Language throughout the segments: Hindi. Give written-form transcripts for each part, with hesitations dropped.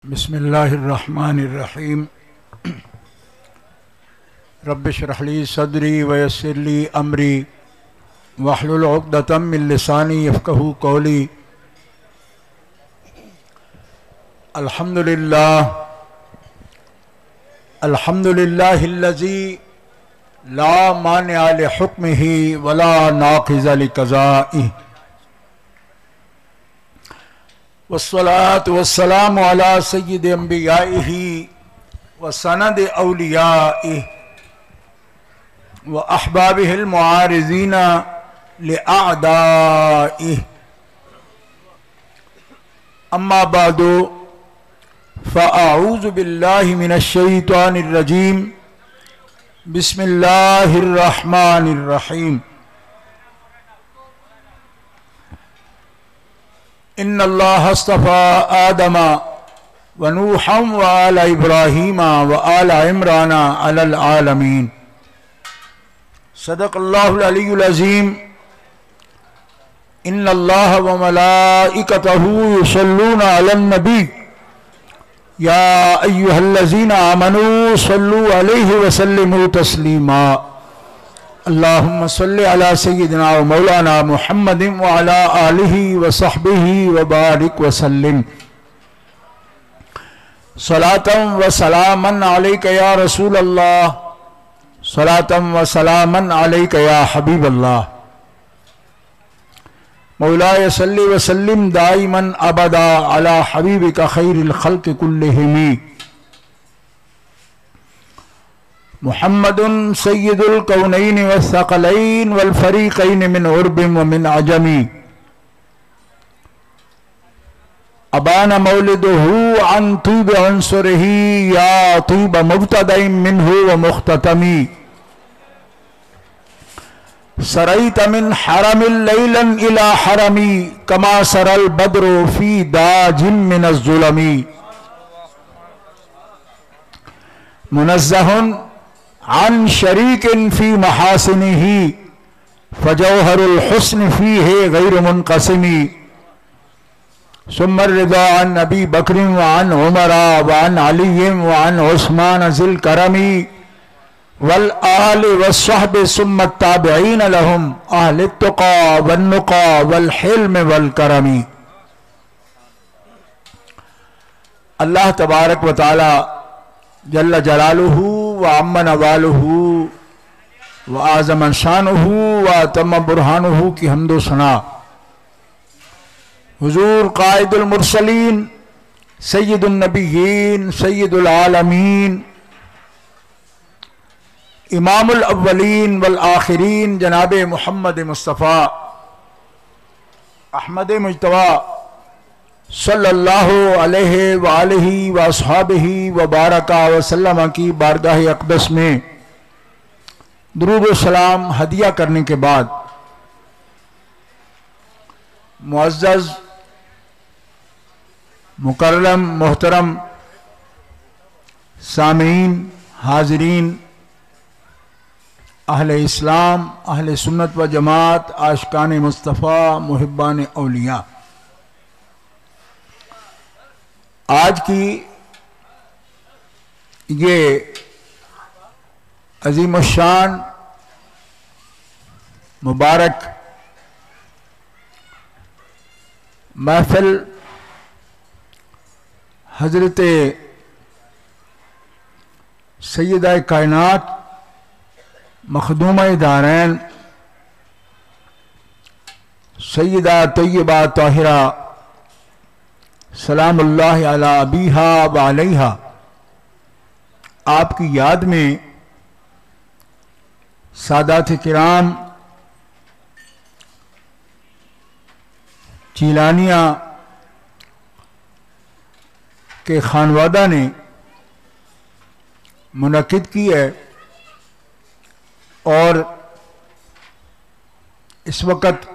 बिस्मिल्लाहिर्रहमानिर्रहीम। रब्बिश्रह ली सदरी वयस्सिर ली अमरी वहलुल उक़दतम मिन लिसानी यफ़क़हू क़ौली। अल्हम्दुलिल्लाहिल्लज़ी ला मानिअ लिहुक्मिही वला नाक़िज़ लिक़ज़ाइही वस्सलातु वस्सलामु अला सय्यिदि अंबियाइही व सनद औलियाइही व अहबाबिहिल मुआरिज़ीना लिअअदाइही। अम्मा बादु फ़अऊज़ु बिल्लाहि मिनश शैतानिर रजीम। बिस्मिल्लाहिर रहमानिर रहीम। इन्नल्लाह अस्तफ़ा आदम व नूहम व आला इब्राहीम व आला इमरान अलल आलमीन। सदक़ल्लाहुल अलीयुल अज़ीम। इन्नल्लाह व मलाइकतहू युसल्लूना अलन नबी या अय्युहल्लज़ीना आमनू सल्लू अलैहि व सल्लिमू तस्लीमा। अल्लाहुम्मा सल्लि अला सय्यिदिना व मौलाना मुहम्मदिन व अला आलिहि व सहबिहि व बारिक व सल्लिम। सलातम व सलामन अलैका या रसूल अल्लाह, सलातम व सलामन अलैका या हबीब अल्लाह। मौलाय सल्लि व सल्लिम दाइमन अबदा अला हबीबिका खैरिल खल्क़ि कुल्लिहिम। मुहम्मदुन सय्यिदुल कौनैन वस्सक़लैन वल फ़रीक़ैन मिन उर्बिन व मिन अजमी। अबाना मौलिदुहु अन तूब अंसुरिही या तूब मुब्तदइन मिन्हु व मुख्ततमी। सरैत मिन हरमिल लैलन इला हरमी कमा सरल बद्रु फी दाजिम मिनज़ ज़ुलमी। मुनज़्ज़हुन अन शरीकिन फी महासिनिही फजौहरुल हुस्न फीहि गैर मुनक़सिमी। सुम्मा रिदा अन अबी बकरिन व अन उमरा व अन अलीय्यिन व अन उस्मान ज़िल करमी वल आलि वस्सहबि सुम्मा ताबिईन लहुम अहलित तुक़ा वन नुक़ा वल हिल्म वल करमी। अल्लाह तबारक व तआला जल्ल जलालुहु व अम्मा नवालुहु व आज़म शानुहु व तम्म बुरहानुहु की हम्दो सना हुजूर कायदुल मुरसलीन सय्यिदुन नबिय्यीन सय्यिदुल आलमीन इमामुल अव्वलीन वल आखिरीन जनाबे मुहम्मद मुस्तफ़ा अहमद मुज्तबा सल्लल्लाहु अलैहि व आलिहि व अस्हाबिहि व बारका व सल्लम की बारगाह अक़दस में दुरूद व सलाम हदिया करने के बाद मुअज़्ज़ज़ मुकर्रम मोहतरम सामीन हाज़रीन अहले इस्लाम अहले सुन्नत व जमात आशिकान मुस्तफ़ा मुहिब्बान औलिया, आज की ये अज़ीमुश्शान मुबारक महफ़िल हज़रत सय्यदा कायनात मखदूमा दारैन सय्यदा तय्यबा ताहिरा सलामुल्लाहि अला अबीहा व अलैहा आपकी याद में सादात किराम चीलानिया के खानवादा ने मुनक़िद की है और इस वक़्त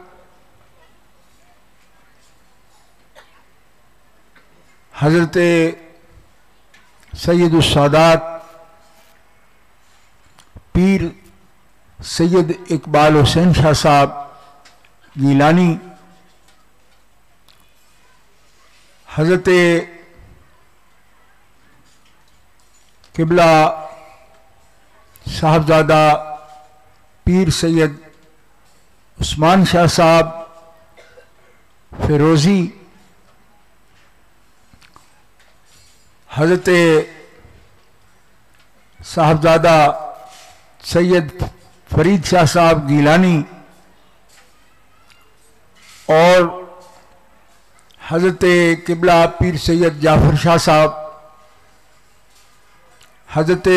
हज़रत सैयदुस सादात पीर सैयद इकबाल हुसैन शाह साहब किबला साहबजादा पीर सैयद उस्मान शाह साहब फिरोजी, हजरत साहबजादा सैयद फरीद शाह साहब गीलानी और हजरत किबला पीर सैयद जाफर शाह साहब, हजरत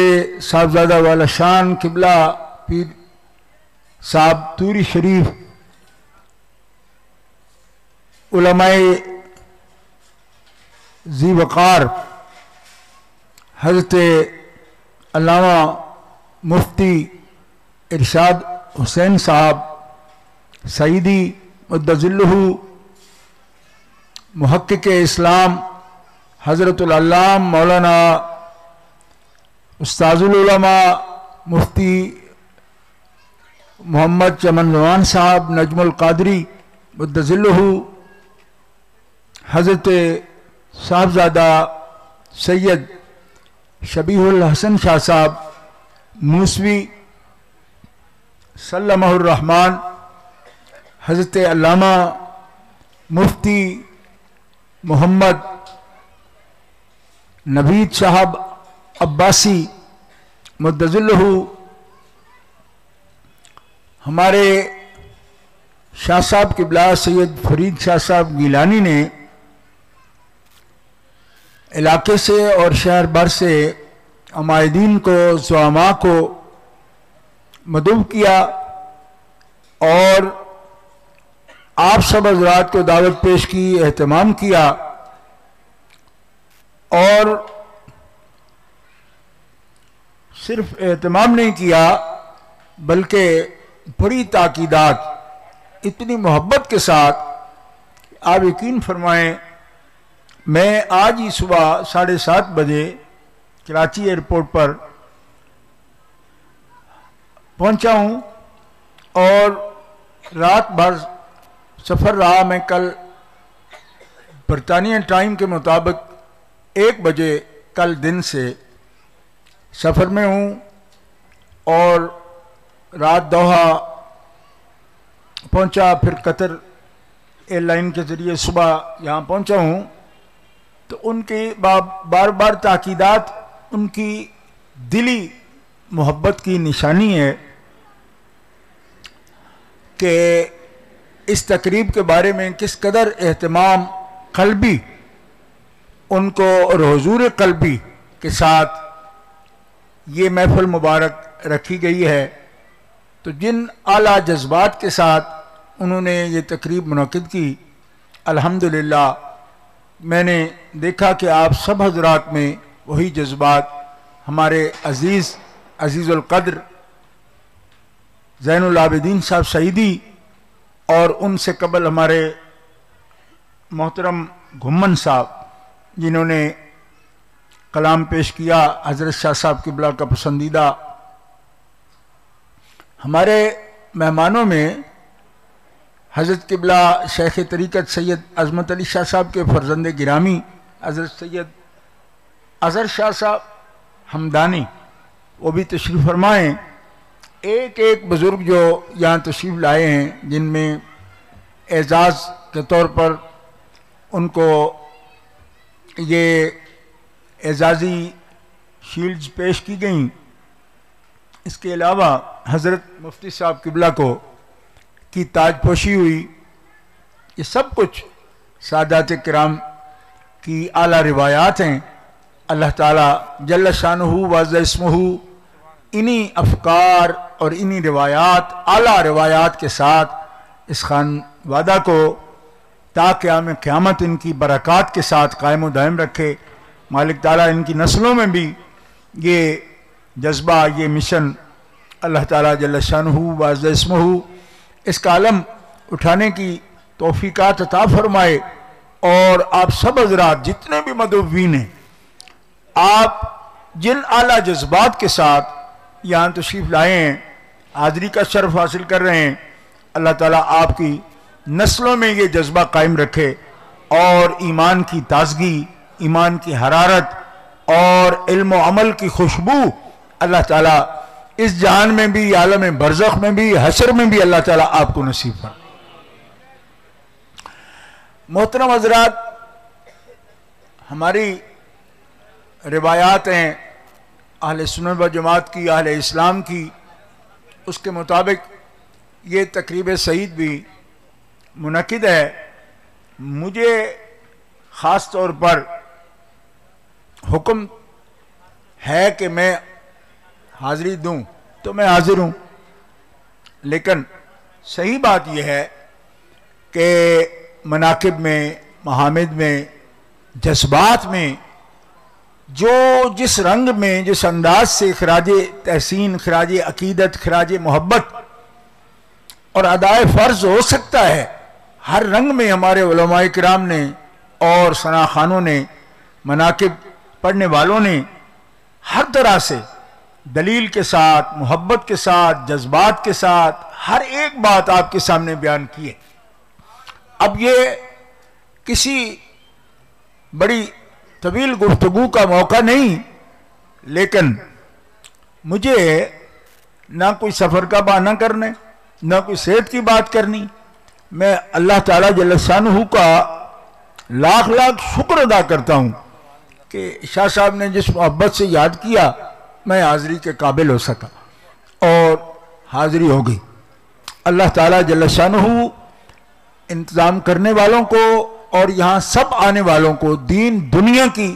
साहबजादा वाला शान किबला पीर साहब तूरी शरीफ, उलमाए जी वक़ार हजरत अल्लामा मुफ्ती इरशाद हुसैन साहब सईदी मुद्दज़िल्लहु, मुहक्किक इस्लाम हज़रतुल अल्लाम मौलाना उस्ताजुल उलमा मुफ्ती मोहम्मद चमन जवान साहब नजमुल कादरी मुद्दज़िल्लहु, हज़रत साहबजादा सैयद शबीहुल हसन शाह साहब मूसवी सल्लमहुर रहमान, हज़रत अल्लामा मुफ्ती मोहम्मद नवीद साहब अब्बासी मुद्दज़िल्लहु, हमारे शाह साहब किबला सैयद फरीद शाह साहब गीलानी ने इलाके से और शहर भर से अमायदीन को, ज़ुआमा को मदऊं किया और आप सब हज़रात को दावत पेश की, एहतमाम किया और सिर्फ एहतमाम नहीं किया बल्कि बड़ी ताकीदात, इतनी मोहब्बत के साथ आप यकीन फरमाएं, मैं आज ही सुबह 7:30 बजे कराची एयरपोर्ट पर पहुंचा हूं और रात भर सफ़र रहा। मैं कल बरतानिया टाइम के मुताबिक 1 बजे कल दिन से सफ़र में हूं और रात दोहा पहुंचा, फिर कतर एयरलाइन के ज़रिए सुबह यहाँ पहुंचा हूं। तो उनकी बार बार ताकीदात उनकी दिली मोहब्बत की निशानी है कि इस तकरीब के बारे में किस कदर एहतमाम क़ल्बी उनको और हुजूर क़ल्बी के साथ ये महफ़िल मुबारक रखी गई है। तो जिन आला जज्बात के साथ उन्होंने ये तकरीब मुनक़िद की, अल्हम्दुलिल्लाह मैंने देखा कि आप सब हज़रात में वही जज्बात हमारे अज़ीज़ुल क़द्र ज़ैनुल आबिदीन साहब सईदी और उनसे कबल हमारे मोहतरम घुम्मन साहब जिन्होंने कलाम पेश किया, हज़रत शाह साहब किबला का पसंदीदा। हमारे मेहमानों में हज़रत किबला शेख तरीक़त सैयद अज़मत अली शाह साहब के फ़र्ज़ंद गिरामी हज़रत सैयद अज़हर शाह साहब हमदानी, वो भी तशरीफ़ फरमाएँ। एक एक बुज़ुर्ग जो यहाँ तशरीफ़ लाए हैं, जिनमें एज़ाज़ के तौर पर उनको ये एज़ाज़ी शील्ड्स पेश की गईं। इसके अलावा हज़रत मुफ्ती साहब किबला को की ताजपोशी हुई। ये सब कुछ सादात किराम की आला रिवायात हैं। अल्लाह ताला जल्ल शानुहु व अज़्ज़ इस्मुहु इन्हीं अफ़कार और इन्हीं रिवायात, आला रिवायात के साथ इस खानवादा को ता क़यामत इनकी बरक़ात के साथ कायम दायम रखे। मालिक ताला इनकी नस्लों में भी ये जज्बा, ये मिशन अल्लाह ताला जल्ल शानुहु व अज़्ज़ इस्मुहु इसका आलम उठाने की तौफ़ीक़ात अता फरमाए। और आप सब हज़रात जितने भी मदऊवीन हैं, आप जिन आला जज्बात के साथ यहाँ तशरीफ़ लाए हैं, हाज़री का शर्फ हासिल कर रहे हैं, अल्लाह ताला आपकी नस्लों में ये जज्बा कायम रखे और ईमान की ताज़गी, ईमान की हरारत और इल्म व अमल की खुशबू अल्लाह ताला इस जहान में भी, आलम बरज़ख में भी, हशर में भी अल्लाह ताला आपको नसीब फरमाए। मोहतरम हज़रात, हमारी रिवायात हैं अहले सुन्नत व जमात की, अहले इस्लाम की, उसके मुताबिक ये तकरीब सईद भी मुनक्किद है। मुझे ख़ास तौर पर हुक्म है कि मैं हाज़िरी दूं तो मैं हाजिर हूं, लेकिन सही बात यह है कि मनाकिब में, महामिद में, जज्बात में जो जिस रंग में, जिस अंदाज से खराज तहसीन, खराज अकीदत, खराज मोहब्बत और अदाए फ़र्ज हो सकता है, हर रंग में हमारे उलमाए किराम ने और सना खानों ने, मनाकिब पढ़ने वालों ने हर तरह से दलील के साथ, मोहब्बत के साथ, जज्बात के साथ हर एक बात आपके सामने बयान की है। अब ये किसी बड़ी तवील गुफ्तगू का मौका नहीं, लेकिन मुझे ना कोई सफ़र का बहाना करना है, ना कोई सेहत की बात करनी। मैं अल्लाह ताला जल्ल शानहू का लाख लाख शुक्र अदा करता हूँ कि शाह साहब ने जिस मोहब्बत से याद किया, मैं हाज़िरी के काबिल हो सका और हाज़िरी हो गई। अल्लाह ताला जल्ल शानहू इंतज़ाम करने वालों को और यहाँ सब आने वालों को दीन दुनिया की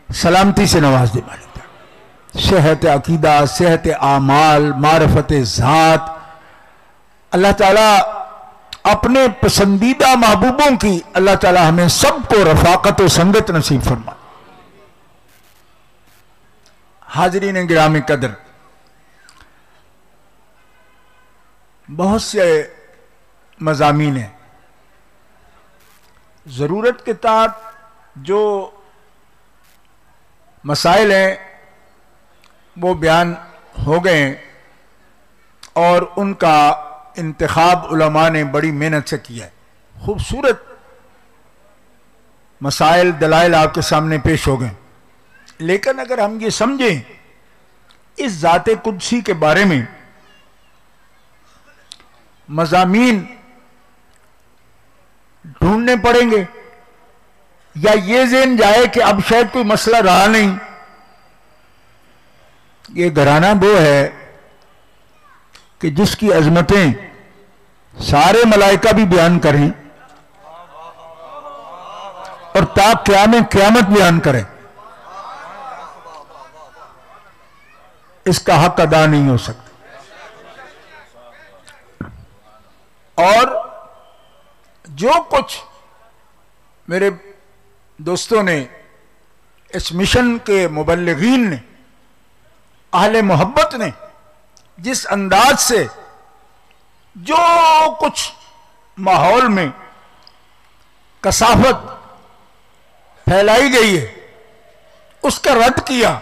सलामती से नवाज दे मालिक, सेहत अकीदा, सेहत आमाल, मारफत ज़ात। अल्लाह ताला अपने पसंदीदा महबूबों की अल्लाह ताला हमें सबको रफ़ाकत व संगत नसीब फरमा। हाज़रीन गिरामी कदर, बहुत से मज़ामीन हैं, ज़रूरत के तहत जो मसाइल हैं वो बयान हो गए और उनका इंतखाब उलमा ने बड़ी मेहनत से किया है। खूबसूरत मसाइल, दलाइल आपके सामने पेश हो गए, लेकिन अगर हम ये समझें इस ज़ाते कुदसी के बारे में मज़ामीन ढूंढने पड़ेंगे, या ये ज़हन जाए कि अब शायद कोई मसला रहा नहीं। ये घराना वो है कि जिसकी अजमतें सारे मलाइका भी बयान करें और ता क़यामत बयान करें, इसका हक अदा नहीं हो सकता। और जो कुछ मेरे दोस्तों ने, इस मिशन के मुबल्लिगीन ने, अहले मोहब्बत ने जिस अंदाज से जो कुछ माहौल में कसाफत फैलाई गई है उसका रद्द किया,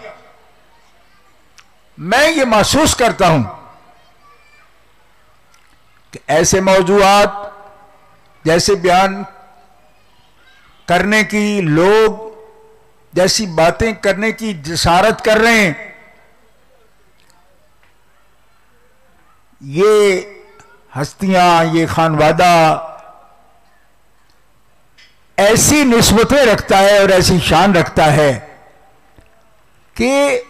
मैं ये महसूस करता हूं कि ऐसे मौजूआत जैसे बयान करने की, लोग जैसी बातें करने की जिसारत कर रहे हैं, ये हस्तियां, ये खानवादा ऐसी निस्बतें रखता है और ऐसी शान रखता है कि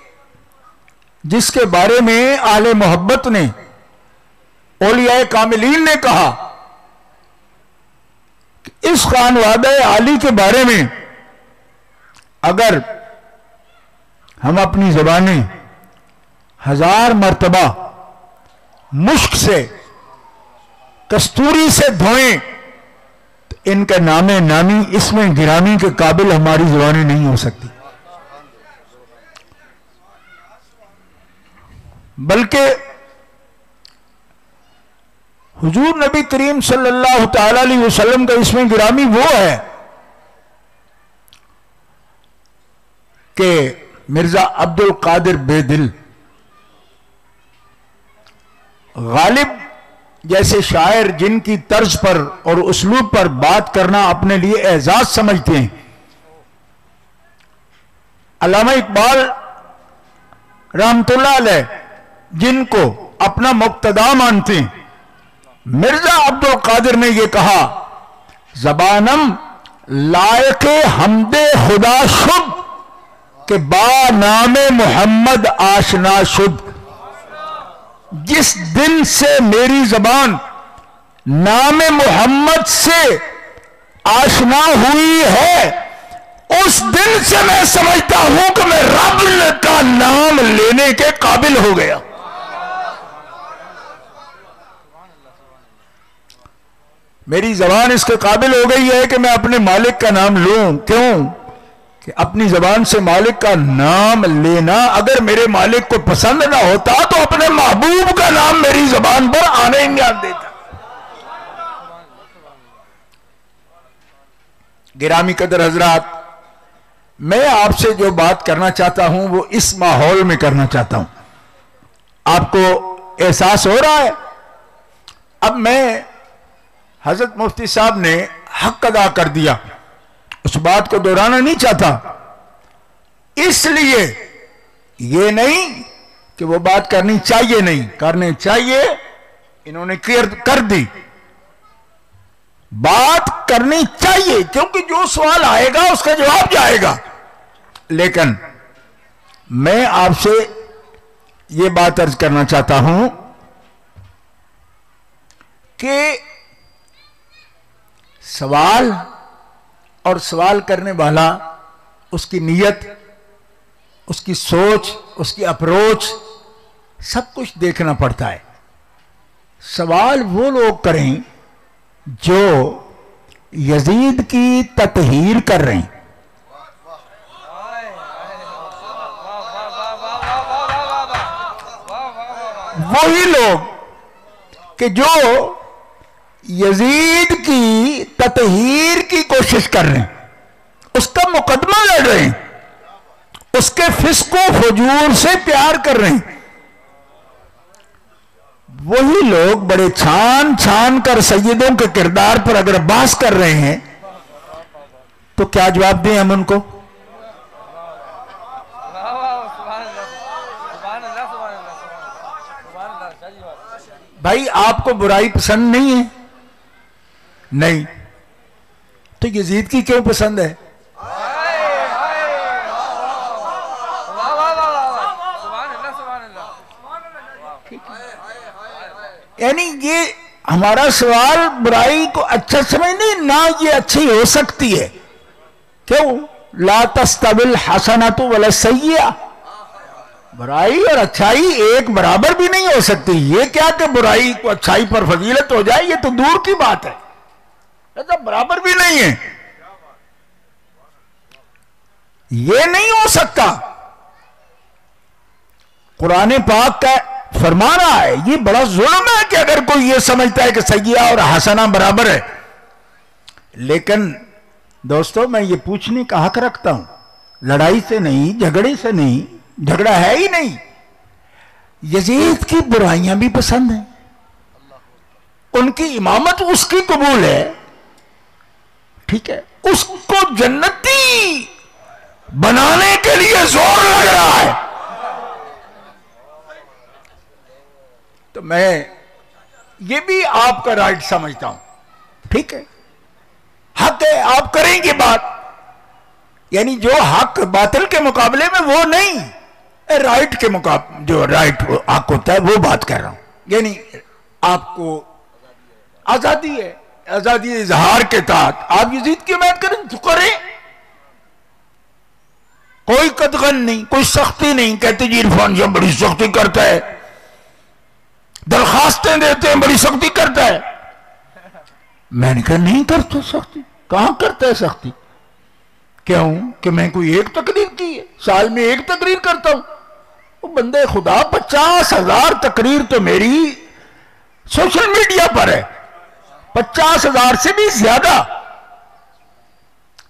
जिसके बारे में आले मोहब्बत ने, औलियाए कामिलीन ने कहा कि इस खानवादा आली के बारे में अगर हम अपनी ज़बानें 1000 मर्तबा मुश्क से, कस्तूरी से धोएं तो इनका नामे नामी, इसमें गिरामी के काबिल हमारी ज़बानें नहीं हो सकती। बल्कि हुजूर नबी करीम सल्लल्लाहु ताला अलैहि वसल्लम का इसमें गिरामी वो है कि मिर्जा अब्दुल कादिर बेदिल गालिब जैसे शायर, जिनकी तर्ज पर और उसलूब पर बात करना अपने लिए एजाज समझते हैं, अल्लामा इकबाल रहमतुल्लाह अलैह जिनको अपना मुक्तदा मानते हैं, मिर्जा अब्दुल कादिर ने यह कहा, जबानम लायके हमदे खुदा शुभ के बा नामे मोहम्मद आशना शुभ। जिस दिन से मेरी जबान नामे मोहम्मद से आशना हुई है, उस दिन से मैं समझता हूं कि मैं रब का नाम लेने के काबिल हो गया। मेरी जबान इसके काबिल हो गई है कि मैं अपने मालिक का नाम लूं। क्यों? कि अपनी जबान से मालिक का नाम लेना अगर मेरे मालिक को पसंद ना होता तो अपने महबूब का नाम मेरी जबान पर आने ही नहीं देता। गिरामी कदर हजरात, मैं आपसे जो बात करना चाहता हूं वो इस माहौल में करना चाहता हूं। आपको एहसास हो रहा है? अब मैं हजरत मुफ्ती साहब ने हक अदा कर दिया, उस बात को दोहराना नहीं चाहता। इसलिए ये नहीं कि वो बात करनी चाहिए नहीं, करनी चाहिए, इन्होंने क्लियर कर दी। बात करनी चाहिए क्योंकि जो सवाल आएगा उसका जवाब जाएगा। लेकिन मैं आपसे ये बात अर्ज करना चाहता हूं कि सवाल और सवाल करने वाला, उसकी नीयत, उसकी सोच, उसकी अप्रोच, सब कुछ देखना पड़ता है। सवाल वो लोग करें जो यजीद की ततहीर कर रहे हैं। वही लोग कि जो यजीद की ततहीर की कोशिश कर रहे हैं, उसका मुकदमा लड़ रहे हैं, उसके फिस्को फजूर से प्यार कर रहे हैं। वही लोग बड़े छान छान कर सैयदों के किरदार पर अगर बहस कर रहे हैं तो क्या जवाब दें हम उनको? भाई आपको बुराई पसंद नहीं है? नहीं तो यजीद की क्यों पसंद है? यानी ये हमारा सवाल बुराई को अच्छा समझने ना, ये अच्छी हो सकती है। क्यों? ला तस्तविल हसनतु वला सय्या, बुराई और अच्छाई एक बराबर भी नहीं हो सकती। ये क्या कि बुराई को अच्छाई पर फजीलत हो जाए, ये तो दूर की बात है, ऐसा बराबर भी नहीं है, ये नहीं हो सकता। कुरान पाक का फरमा रहा है, ये बड़ा जुल्म है कि अगर कोई ये समझता है कि सय्या और हसना बराबर है। लेकिन दोस्तों, मैं ये पूछने का हक रखता हूं, लड़ाई से नहीं, झगड़े से नहीं, झगड़ा है ही नहीं। यजीद की बुराइयां भी पसंद हैं, उनकी इमामत उसकी कबूल है, ठीक है, उसको जन्नती बनाने के लिए जोर लग रहा है। तो मैं ये भी आपका राइट समझता हूं, ठीक है, हक है, आप करेंगे बात। यानी जो हक बातिल के मुकाबले में वो नहीं, राइट के मुकाबले जो राइट हक होता है वो बात कर रहा हूं। यानी आपको आजादी है, आजादी इजहार के तहत आप यजीद की हिमायत करें तो करें, कोई कदगन नहीं, कोई सख्ती नहीं। कहते जी इरफान साहब बड़ी सख्ती करता है, दरखास्तें देते हैं, बड़ी सख्ती करता है। मैंने कहा नहीं करता सख्ती, कहां करता है सख्ती? क्यों? कि मैं कोई एक तकरीर की है, साल में एक तकरीर करता हूं। वो बंदे खुदा 50,000 तकरीर तो मेरी सोशल मीडिया पर है, 50,000 से भी ज्यादा।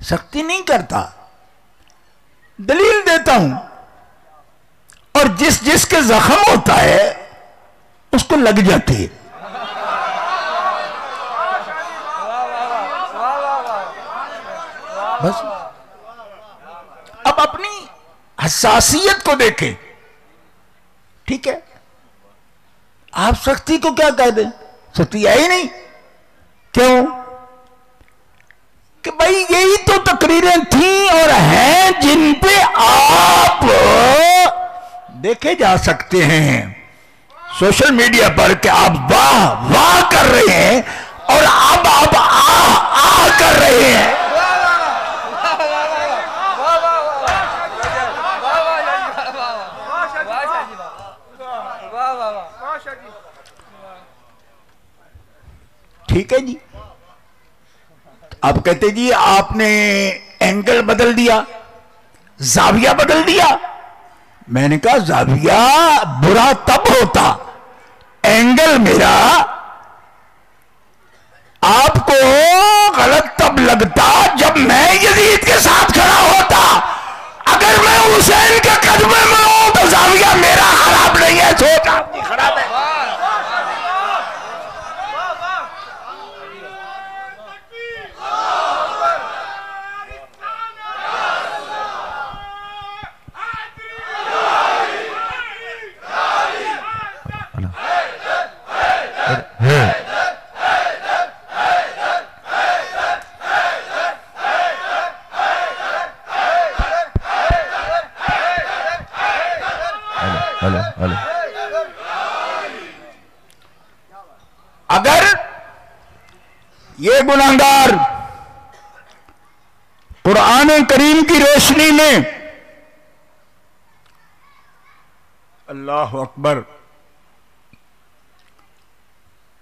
सख्ती नहीं करता, दलील देता हूं, और जिस जिसके जख्म होता है उसको लग जाती है। बस अब अपनी हसासियत को देखें। ठीक है, आप सख्ती को क्या कह दें, सख्ती है ही नहीं। क्यों कि भाई यही तो तकरीरें थी और हैं जिन पे आप देखे जा सकते हैं सोशल मीडिया पर कि आप वाह वाह कर रहे हैं और अब आप आ कर रहे हैं। ठीक है जी, आप कहते जी आपने एंगल बदल दिया, जाविया बदल दिया। मैंने कहा जाविया बुरा तब होता, एंगल मेरा आपको गलत तब लगता जब मैं यजीद के साथ खड़ा होता। अगर मैं हुसैन के कदमे में हूं तो जाविया मेरा खराब नहीं है, सोच आपकी खराब है। अगर ये गुनाहगार कुरान करीम की रोशनी में, अल्लाह अकबर,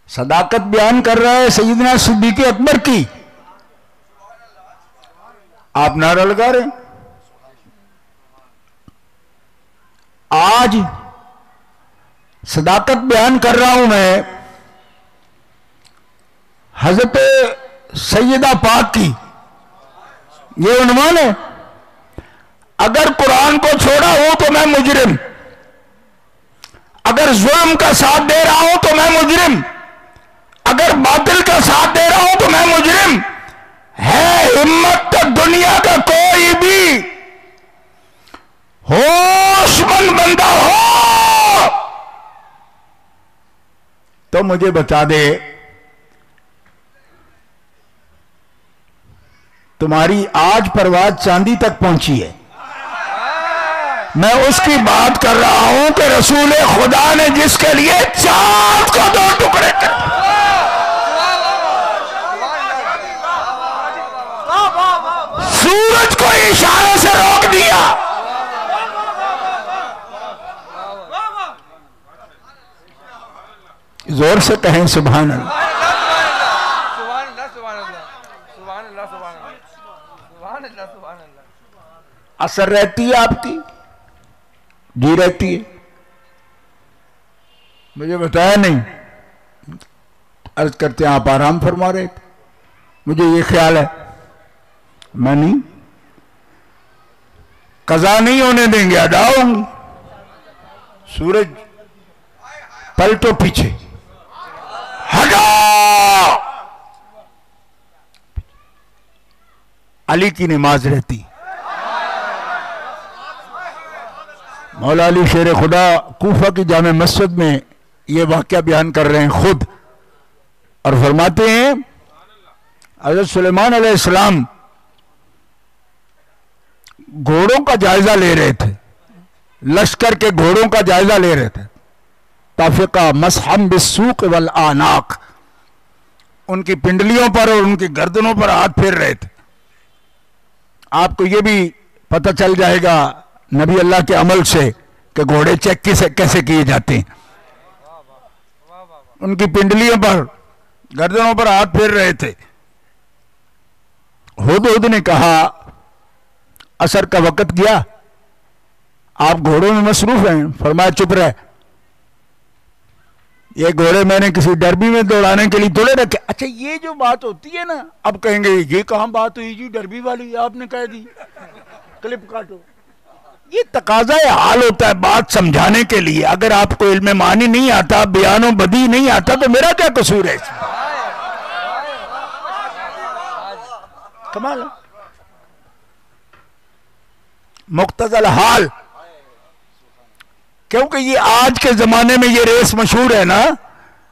सदाकत बयान कर रहा है सैयदना सिद्दीक़ अकबर की, आप नारा लगा रहे हैं। आज सदाकत बयान कर रहा हूं मैं हजरत सैयदा पाक की, ये उन्वान है। अगर कुरान को छोड़ा हूं तो मैं मुजरिम, अगर जुल्म का साथ दे रहा हूं तो मैं मुजरिम, अगर बातिल का साथ दे रहा हूं तो मैं मुजरिम। है हिम्मत तो दुनिया का कोई भी होशमंद बंदा हो तो मुझे बता दे, तुम्हारी आज परवाज चांदी तक पहुंची है। मैं उसकी बात कर रहा हूं कि रसूल खुदा ने जिसके लिए चांद को दो टुकड़े कर, सूरज को इशारे से रोक दिया, जोर से कहें सुभान अल्लाह। असर रहती है आपकी, जी रहती है। मुझे बताया नहीं, अर्ज करते हैं आप आराम फरमा रहे थे, मुझे ये ख्याल है मैं नहीं, कज़ा नहीं होने देंगे, अदा होंगी। सूरज पलटो पीछे, हटो। अली की नमाज रहती, मौला अली शेर खुदा कूफा की जामे मस्जिद में ये वाक़या बयान कर रहे हैं खुद, और फरमाते हैं हज़रत सुलेमान अलैहिस्सलाम घोड़ों का जायजा ले रहे थे, लश्कर के घोड़ों का जायजा ले रहे थे। ताफिका मसहम बिस्सूक वल आनाक, उनकी पिंडलियों पर और उनकी गर्दनों पर हाथ फेर रहे थे। आपको यह भी पता चल जाएगा नबी अल्लाह के अमल से कि घोड़े चेक कैसे किए जाते हैं। उनकी पिंडलियों पर गर्दनों पर हाथ फेर रहे थे। हुद ने कहा असर का वक्त गया, आप घोड़ों में मसरूफ हैं। फरमाया चुप रहे, ये घोड़े मैंने किसी डरबी में दौड़ाने के लिए थोड़े रखे। अच्छा ये जो बात होती है ना, अब कहेंगे ये कहां बात हुई जी डरबी वाली, आपने कह दी, क्लिप काटो। ये तकाजा हाल होता है बात समझाने के लिए। अगर आपको इल्म मानी नहीं आता, बयानो बदी नहीं आता, तो मेरा क्या कसूर है इसमें? कमाल है। मुख्तजल हाल, क्योंकि ये आज के जमाने में ये रेस मशहूर है ना,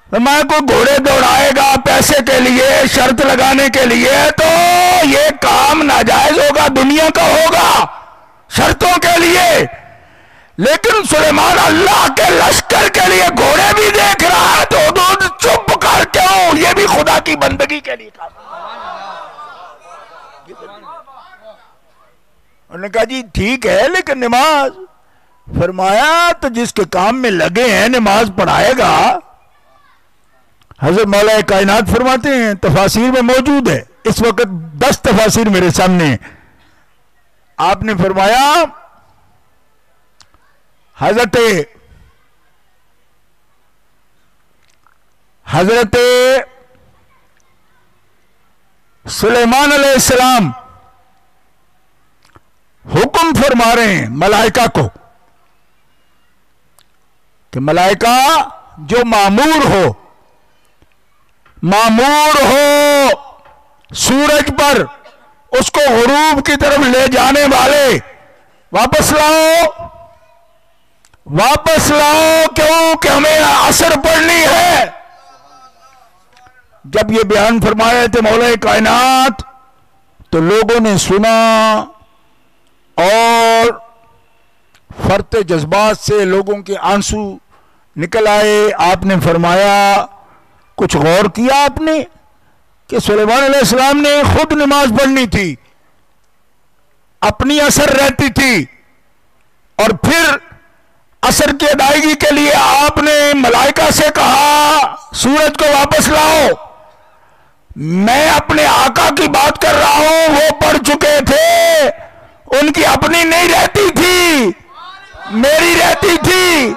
मैं कोई घोड़े दौड़ाएगा पैसे के लिए, शर्त लगाने के लिए, तो ये काम नाजायज होगा, दुनिया का होगा शर्तों के लिए। लेकिन सुलेमान अल्लाह के लश्कर के लिए घोड़े भी देख रहा है, तो चुप कर क्यों? ये भी खुदा की बंदगी के लिए काम। उन्होंने कहा जी ठीक है, लेकिन नमाज, फरमाया तो जिसके काम में लगे हैं नमाज पढ़ाएगा। हजरत मौला कायनात फरमाते हैं, तफासिर में मौजूद है, इस वक्त 10 तफासिर मेरे सामने। आपने फरमाया हजरत सुलेमान अलैहिस्सलाम हुक्म फरमा रहे हैं मलाइका को कि मलाइका जो मामूर हो सूरज पर, उसको गुरूब की तरफ ले जाने वाले वापस लाओ, क्योंकि हमें असर पड़नी है। जब ये बयान फरमाए थे मौला कायनात, तो लोगों ने सुना और फरते जज्बात से लोगों के आंसू निकल आए। आपने फरमाया, कुछ गौर किया आपने कि सुलेमान अलैहिस्सलाम ने खुद नमाज पढ़नी थी, अपनी असर रहती थी, और फिर असर की अदायगी के लिए आपने मलाइका से कहा सूरज को वापस लाओ। मैं अपने आका की बात कर रहा हूं, वो पढ़ चुके थे, उनकी अपनी नहीं रहती थी, मेरी रहती थी,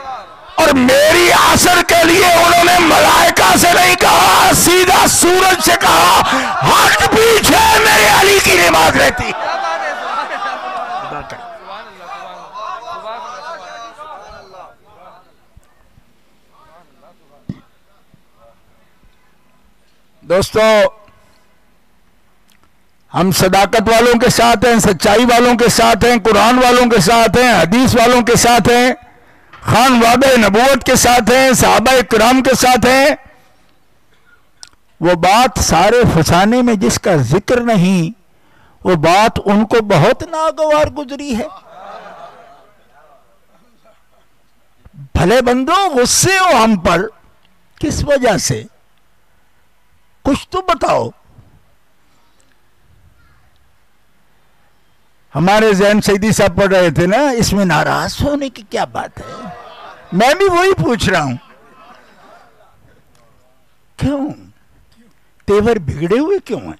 और मेरी असर के लिए उन्होंने मलाइका से नहीं कहा, सीधा सूरज से कहा, हट पीछे, मेरे अली की नमाज रहती। दोस्तों, हम सदाकत वालों के साथ हैं, सच्चाई वालों के साथ हैं, कुरान वालों के साथ हैं, हदीस वालों के साथ हैं, खान वादे नबूवत के साथ हैं, सहाबा इकराम के साथ हैं। वो बात सारे फसाने में जिसका जिक्र नहीं, वो बात उनको बहुत नागवार गुजरी है। भले बंदों, गुस्से हो हम पर, किस वजह से? कुछ तो बताओ। हमारे जैन सईदी साहब पढ़ रहे थे ना, इसमें नाराज होने की क्या बात है? मैं भी वही पूछ रहा हूं, क्यों तेवर बिगड़े हुए क्यों हैं?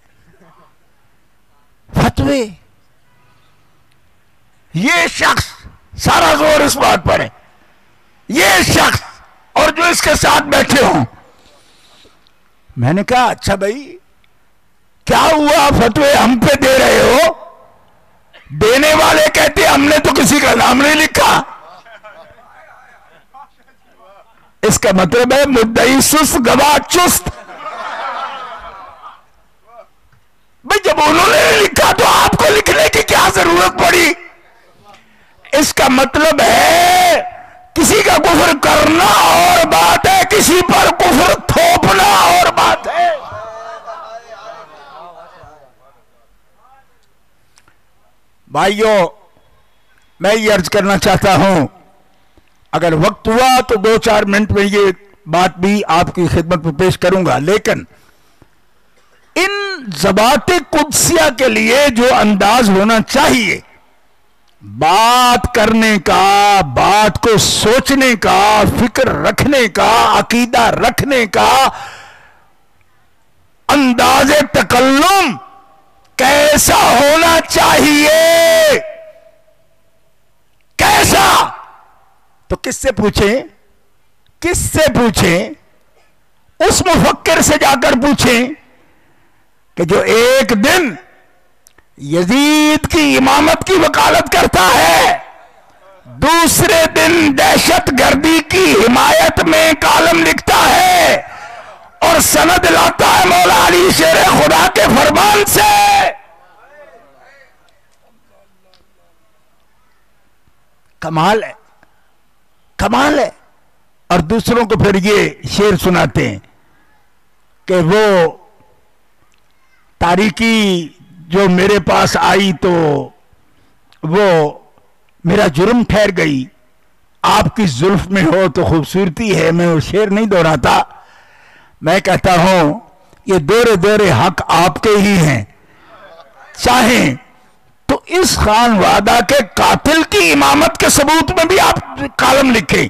फतवे, ये शख्स, सारा जोर इस बात पर है, ये शख्स और जो इसके साथ बैठे हों। मैंने कहा अच्छा भाई, क्या हुआ? फतवे हम पे दे रहे हो? देने वाले कहते हमने तो किसी का नाम नहीं लिखा। इसका मतलब है मुद्दई सुस्त, गवाह चुस्त। भाई जब उन्होंने लिखा तो आपको लिखने की क्या जरूरत पड़ी? इसका मतलब है किसी का कुफ्र करना और बात है, किसी पर कुफ्र थोपना और बात है। भाइयों, मैं ये अर्ज करना चाहता हूं, अगर वक्त हुआ तो 2-4 मिनट में ये बात भी आपकी खिदमत में पेश करूंगा। लेकिन इन ज़बाते कुद्सिया के लिए जो अंदाज होना चाहिए बात करने का, बात को सोचने का, फिक्र रखने का, अकीदा रखने का, अंदाज़े तकल्लुम कैसा होना चाहिए? कैसा? तो किससे पूछें? किससे पूछें? उस मुफक्किर से जाकर पूछें कि जो एक दिन यजीद की इमामत की वकालत करता है, दूसरे दिन दहशत गर्दी की हिमायत में कालम लिखता है और सनद लाता है मौला अली शेर खुदा के फरमान से। कमाल है, कमाल है। और दूसरों को फिर ये शेर सुनाते हैं कि वो तारीकी जो मेरे पास आई तो वो मेरा जुर्म ठहर गई, आपकी जुल्फ में हो तो खूबसूरती है। मैं वो शेर नहीं दोहराता, मैं कहता हूं ये दोरे दोरे हक आपके ही हैं। चाहें तो इस खान वादा के कातिल की इमामत के सबूत में भी आप कालम लिखें,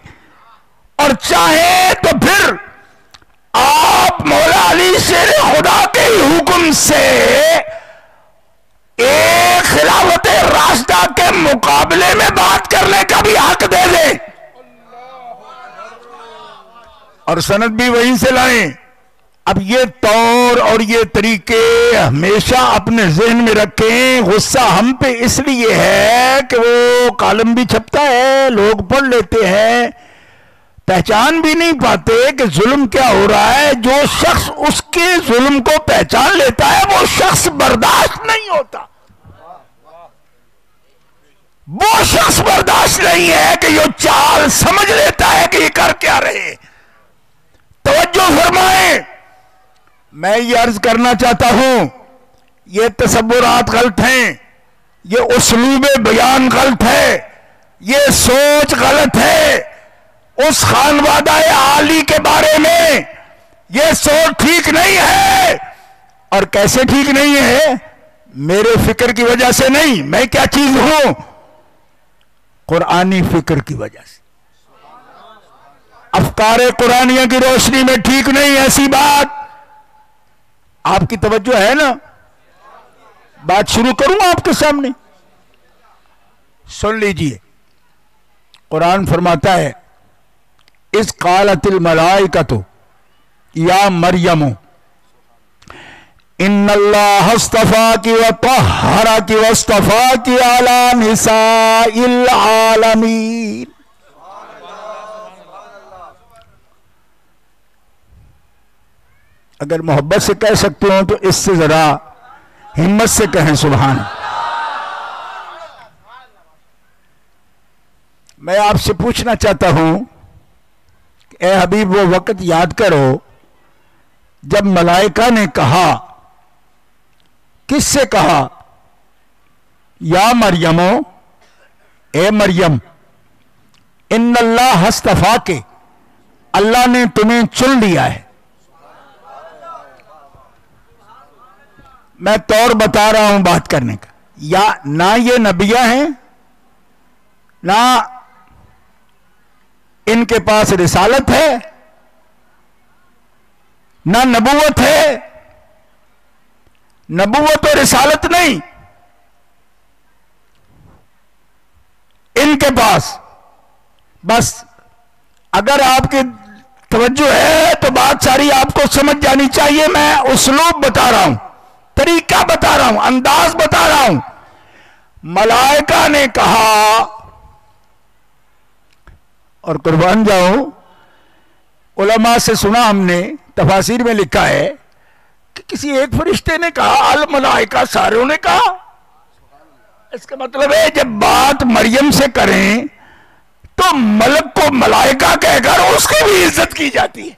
और चाहे तो फिर आप मौला अली शेर खुदा के हुक्म से एक खिलाफत राशिदा के मुकाबले में बात करने का भी हक दे दें, और सनद भी वहीं से लाएं। अब ये तौर और ये तरीके हमेशा अपने जहन में रखें। गुस्सा हम पे इसलिए है कि वो कॉलम भी छपता है, लोग पढ़ लेते हैं, पहचान भी नहीं पाते कि जुल्म क्या हो रहा है। जो शख्स उसके जुल्म को पहचान लेता है वो शख्स बर्दाश्त नहीं होता, वो शख्स बर्दाश्त नहीं है कि ये चाल समझ लेता है कि ये कर क्या रहे। तवज्जो फरमाएं, मैं ये अर्ज करना चाहता हूं, ये तसव्वुरात गलत हैं, ये उसलूब बयान गलत है, ये सोच गलत है। उस खानवादा आली के बारे में ये सोच ठीक नहीं है। और कैसे ठीक नहीं है? मेरे फिक्र की वजह से नहीं, मैं क्या चीज हूं, कुरानी फिक्र की वजह से। अफकारे कुरानिया की रोशनी में ठीक नहीं। ऐसी बात आपकी तवज्जो है ना? बात शुरू करूं आपके सामने, सुन लीजिए। कुरान फरमाता है, इस कालतिल मलाइकतु या मरियमु इन्नल्लाह अस्तफाकी व तहहरकी वस्तफाकी अला निसाइल आलमीन। अगर मोहब्बत से कह सकते हो तो इससे जरा हिम्मत से कहें सुभान। मैं आपसे पूछना चाहता हूं, ए हबीब, वो वक्त याद करो जब मलाइका ने कहा, किससे कहा? या मरियमो, ए मरियम, इन्नल्लाह हस्तफा के, अल्लाह ने तुम्हें चुन लिया है। मैं तौर बता रहा हूं बात करने का। या ना ये नबिया हैं, ना इनके पास रिसालत है, ना नबूवत है। नबूवत और रिसालत नहीं इनके पास। बस अगर आपकी तवज्जो है तो बात सारी आपको समझ जानी चाहिए। मैं उसलूब बता रहा हूं, तरीका बता रहा हूं, अंदाज बता रहा हूं। मलाइका ने कहा, और कुर्बान जाऊं, उलमा से सुना हमने, तफासिर में लिखा है कि किसी एक फरिश्ते ने कहा, अल मलाइका, सारों ने कहा। इसका मतलब है जब बात मरियम से करें तो मलक को मलाइका कहकर उसकी भी इज्जत की जाती है।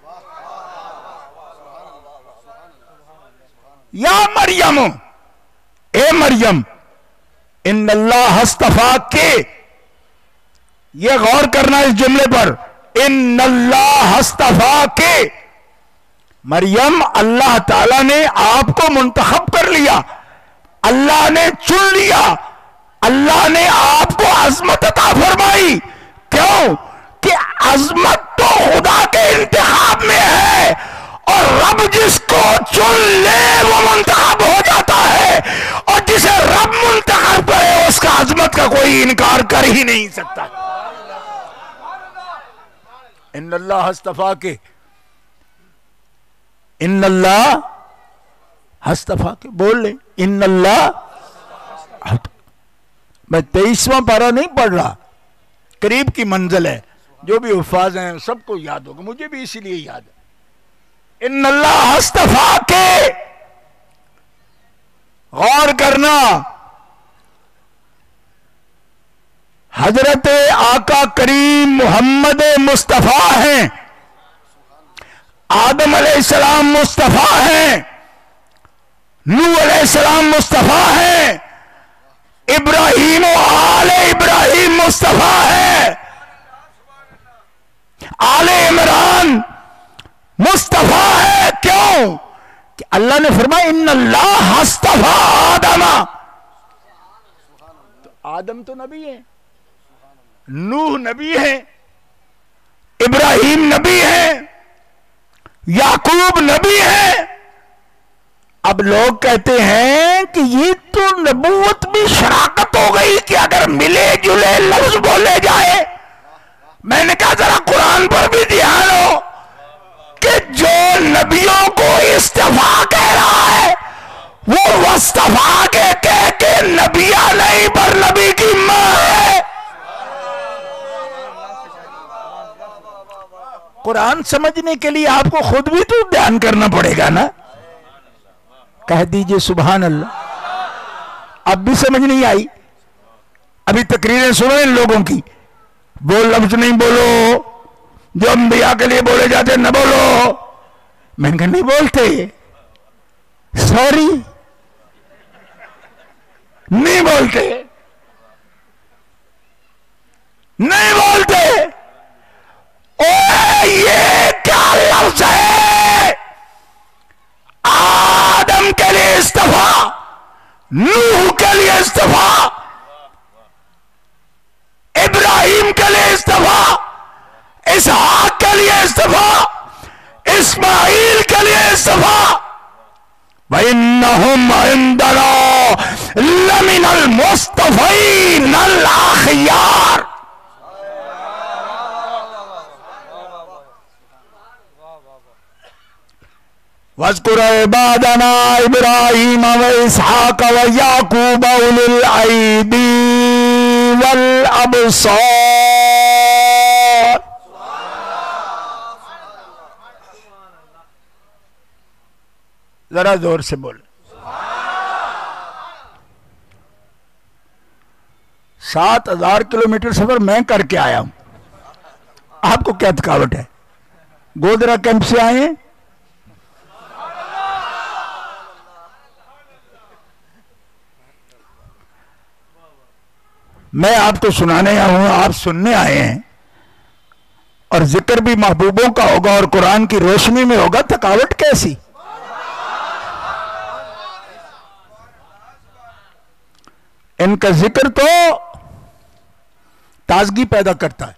या मरियम, ए मरियम, इन्नल्लाह हस्तफा के, ये गौर करना इस जुमले पर, इन्नल्लाह हस्तफा के। मरियम, अल्लाह ताला ने आपको मुंतखब कर लिया, अल्लाह ने चुन लिया, अल्लाह ने आपको अजमत अता फरमाई। क्यों? कि अजमत तो खुदा के इंतखाब में है, और रब जिसको चुन ले वो मुंतखब हो जाता है, और जिसे रब मुंतखब करे उसका अजमत का कोई इनकार कर ही नहीं सकता। इन्नल्लाह हस्तफा के, इन्नल्लाह हस्तफा के, बोल ले इन्नल्लाह। मैं 23वां पारा नहीं पढ़ रहा, करीब की मंजिल है, जो भी उल्फाज हैं सबको याद होगा, मुझे भी इसीलिए याद है। इन्नल्लाह हस्तफा के, गौर करना, हजरत आका करीम मोहम्मद मुस्तफ़ा हैं, आदम अलैहिस्सलाम मुस्तफ़ा हैं, नूह अलैहिस्सलाम मुस्तफ़ा हैं, इब्राहीम और आले इब्राहीम मुस्तफ़ा है, आले इमरान मुस्तफ़ा है। क्यों कि अल्लाह ने फरमाया इन्नल्लाह हस्तफा आदमा। तो आदम तो नबी है, नूह नबी है, इब्राहीम नबी है, याकूब नबी है। अब लोग कहते हैं कि ये तो नबूवत में शराकत हो गई कि अगर मिले जुले लफ्ज बोले जाए। मैंने कहा जरा कुरान पर भी ध्यान हो कि जो नबियों को इस्तिफा कह रहा है वो वस्तफा के कह के नबिया नहीं पर नबी की मां है। कुरान समझने के लिए आपको खुद भी तो ध्यान करना पड़ेगा ना। कह दीजिए सुभान अल्लाह। अब भी समझ नहीं आई? अभी तकरीरें सुनो इन लोगों की, वो लफ्ज नहीं बोलो जो अंबिया के लिए बोले जाते, न बोलो। मैंने कहा नहीं बोलते, सॉरी नहीं बोलते, नहीं बोलते। ओए ये क्या लफ्ज है? आदम के लिए इस्तिफा, नूह के लिए इस्तिफा, इब्राहिम के लिए इस्तिफा, इसहाक के लिए इस्तिफा, इस्माइल के लिए इस्तिफा। वइन्नहुम इंदना लमिनल मुस्तफीनल अखयार। वज़्कुर इबादना इब्राहीम व इसहाक व याकूब उलिल ऐदी वल अबसार। जरा जोर से बोले। 7,000 किलोमीटर सफर मैं करके आया हूं, आपको क्या थकावट है? गोधरा कैंप से आए हैं। मैं आपको सुनाने आया हूं, आप सुनने आए हैं, और जिक्र भी महबूबों का होगा और कुरान की रोशनी में होगा। थकावट कैसी? इनका जिक्र तो ताजगी पैदा करता है,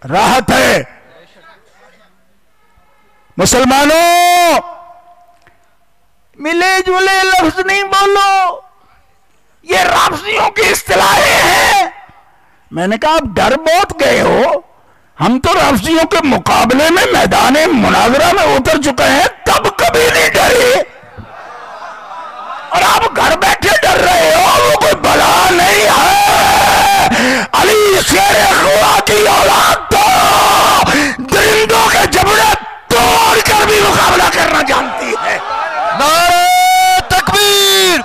राहत है। मुसलमानों, मिले जुले लफ्ज नहीं बोलो, ये राफजियों की इस्तिलाहें हैं। मैंने कहा आप डर बहुत गए हो, हम तो राफजियों के मुकाबले में मैदान मुनाजरा में उतर चुके हैं, तब कभी नहीं डरे, और आप घर बैठे डर रहे हो। वो कोई बला नहीं है। अली शेर खुदा की औलाद तो दरिंदों के जबड़े तोड़ कर भी मुकाबला करना जानती है। नारे तकबीर।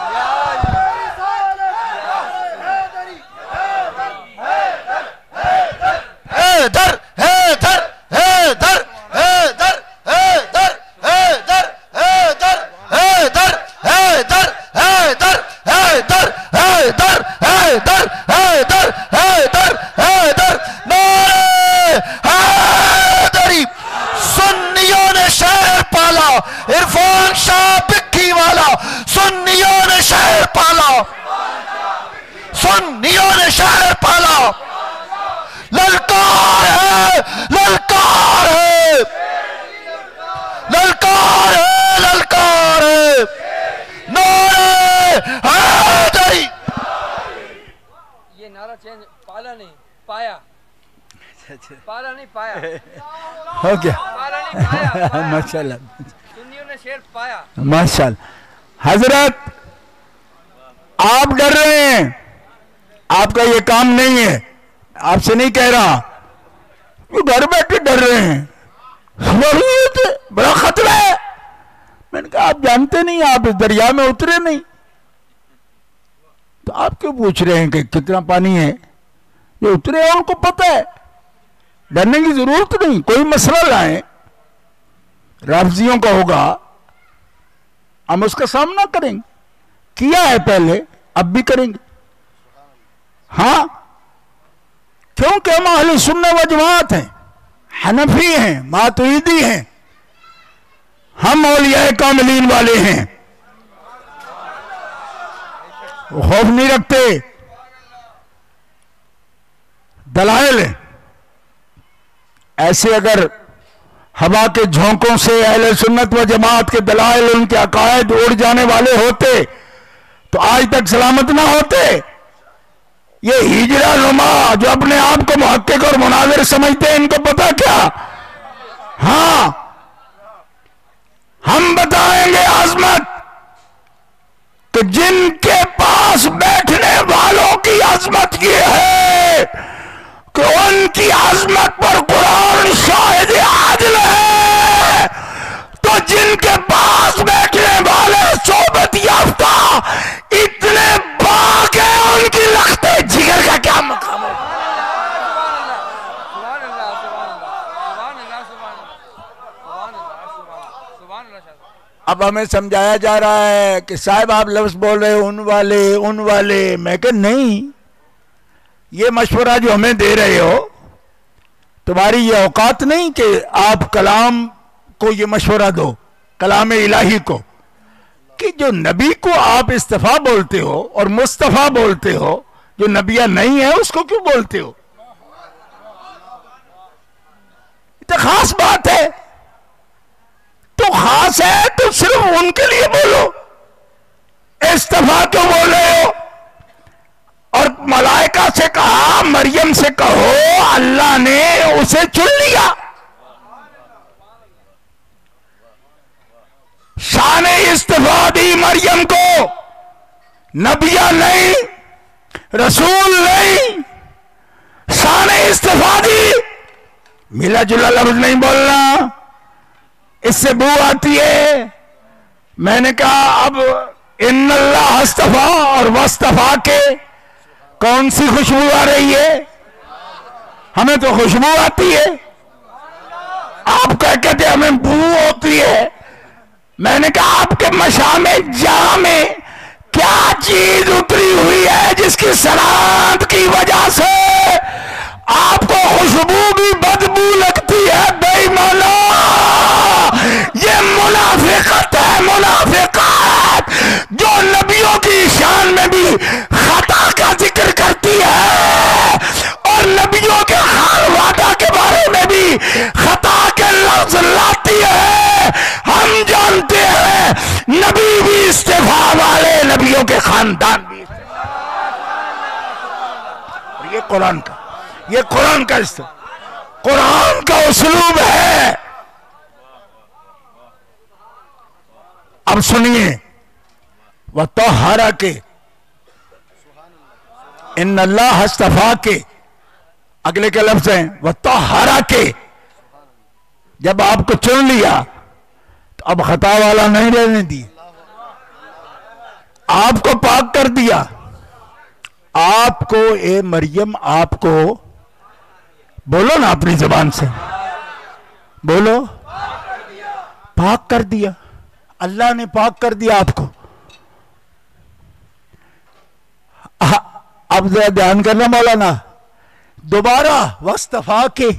हैदर हैदर हैदर हैदर हैदर हैदर हैदर हैदर हैदर हैदर हैदर हैदर हैदर हैदर हैदर हैदर। नारे हैदरी। सुन्नियों ने शहर पाला, इरफान शाह भिक्खी वाला। सुन्नियों ने शहर पाला, सुन्नियों ने शहर पाला। ललकार है, ललकार है, ललकार है, ललकार है। नारे हैदरी। ये नारा चेंज, पाला नहीं पाया, पाला नहीं पाया, हो गया। पाला नहीं पाया, माशाल्लाह, सुन्नियों ने शेर पाया। माशाल्लाह। हजरत, आप डर रहे हैं, आपका ये काम नहीं है, आपसे नहीं कह रहा, वो घर बैठे डर रहे हैं, बड़ा खतरा है। मैंने कहा आप जानते नहीं, आप इस दरिया में उतरे नहीं, तो आप क्यों पूछ रहे हैं कि कितना पानी है? जो उतरे हैं उनको पता है, डरने की जरूरत नहीं। कोई मसला लाए राफजियों का होगा, हम उसका सामना करेंगे, किया है पहले, अब भी करेंगे। हाँ, क्योंकि हम अहले सुन्नत व जमात हैं, हनफी हैं, मातुरीदी हैं, हम औलिया कामिलीन वाले हैं, खौफ नहीं रखते। दलाइल ऐसे अगर हवा के झोंकों से अहले सुन्नत व जमात के दलाइल, उनके अकायद उड़ जाने वाले होते तो आज तक सलामत ना होते। ये हिजरा नुमा जो अपने आप को मुहक्किक और मुनाविर समझते हैं, इनको पता क्या? हाँ, हम बताएंगे आजमत कि जिनके पास बैठने वालों की आजमत ये है कि उनकी आजमत पर कुरान शाहिद आदिल है, तो जिनके पास बैठने वाले सोबत याफ्ता इतने बाग हैं, उनकी लखते जिगर का क्या मकाम है? अब हमें समझाया जा रहा है कि साहब आप लफ्ज बोल रहे हो उन वाले। मैं कह नहीं, ये मशवरा जो हमें दे रहे हो, तुम्हारी ये औकात नहीं कि आप कलाम को ये मशवरा दो, कलाम इलाही को, कि जो नबी को आप इस्तिफा बोलते हो और मुस्तफा बोलते हो, जो नबिया नहीं है उसको क्यों बोलते हो? तो खास बात है, तो खास है तो सिर्फ उनके लिए बोलो, इस्तिफा क्यों बोल रहे हो? और मलाइका से कहा, मरियम से कहो अल्लाह ने उसे चुन लिया। शान इस्तिफा दी मरियम को, नबिया नहीं, रसूल नहीं, शान इस्तिफा दी। मिला जुला लफ्ज नहीं बोलना, इससे बू आती है। मैंने कहा अब इन्नल्लाह हस्तफा और वस्तफा के कौन सी खुशबू आ रही है? हमें तो खुशबू आती है, आप कहते हमें बू होती है। मैंने कहा आपके मशामे जहां में क्या चीज उतरी हुई है जिसकी सलात की वजह से आपको खुशबू भी बदबू लगती है? बेईमानो, ये मुनाफिकत है, मुनाफिकत जो नबियों की शान में भी खता का जिक्र करती है और नबियों के हाल वादा के बारे में भी खता के लफ्ज लाती है। हम जानते हैं नबी भी इस्तिफा वाले, नबियों के खानदान भी। ये कुरान का, ये कुरान का कुरान का उसलूब है। अब सुनिए, वह तो हारा के इन्नल्लाह हस्तफा के अगले के लफ्ज हैं, वह तो हारा के। जब आपको चुन लिया तो अब खता वाला नहीं रहने दिया, आपको पाक कर दिया। आपको ए मरियम, आपको बोलो ना अपनी जुबान से, बोलो, पाक कर दिया। अल्लाह ने पाक कर दिया आपको। अब जरा ध्यान करना मौलाना, दोबारा वस्तफा के,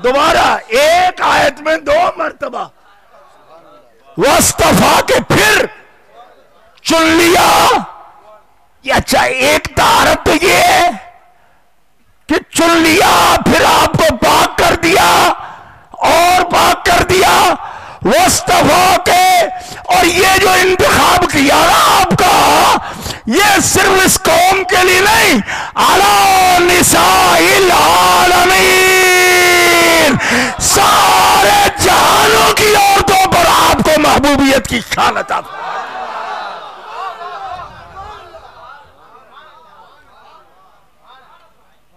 दोबारा एक आयत में 2 मरतबा वस्तफा के, फिर चुन लिया। ये अच्छा, एक तारत तो ये है कि चुन लिया, फिर आपको पाक कर दिया और पाक कर दिया वस्तफा के। और ये जो इंतखाब किया ना आपका, ये सिर्फ इस कौम के लिए नहीं, अला निसाइल आलमीन, सारे जहानों की औरतों पर आपको महबूबियत की शान अता।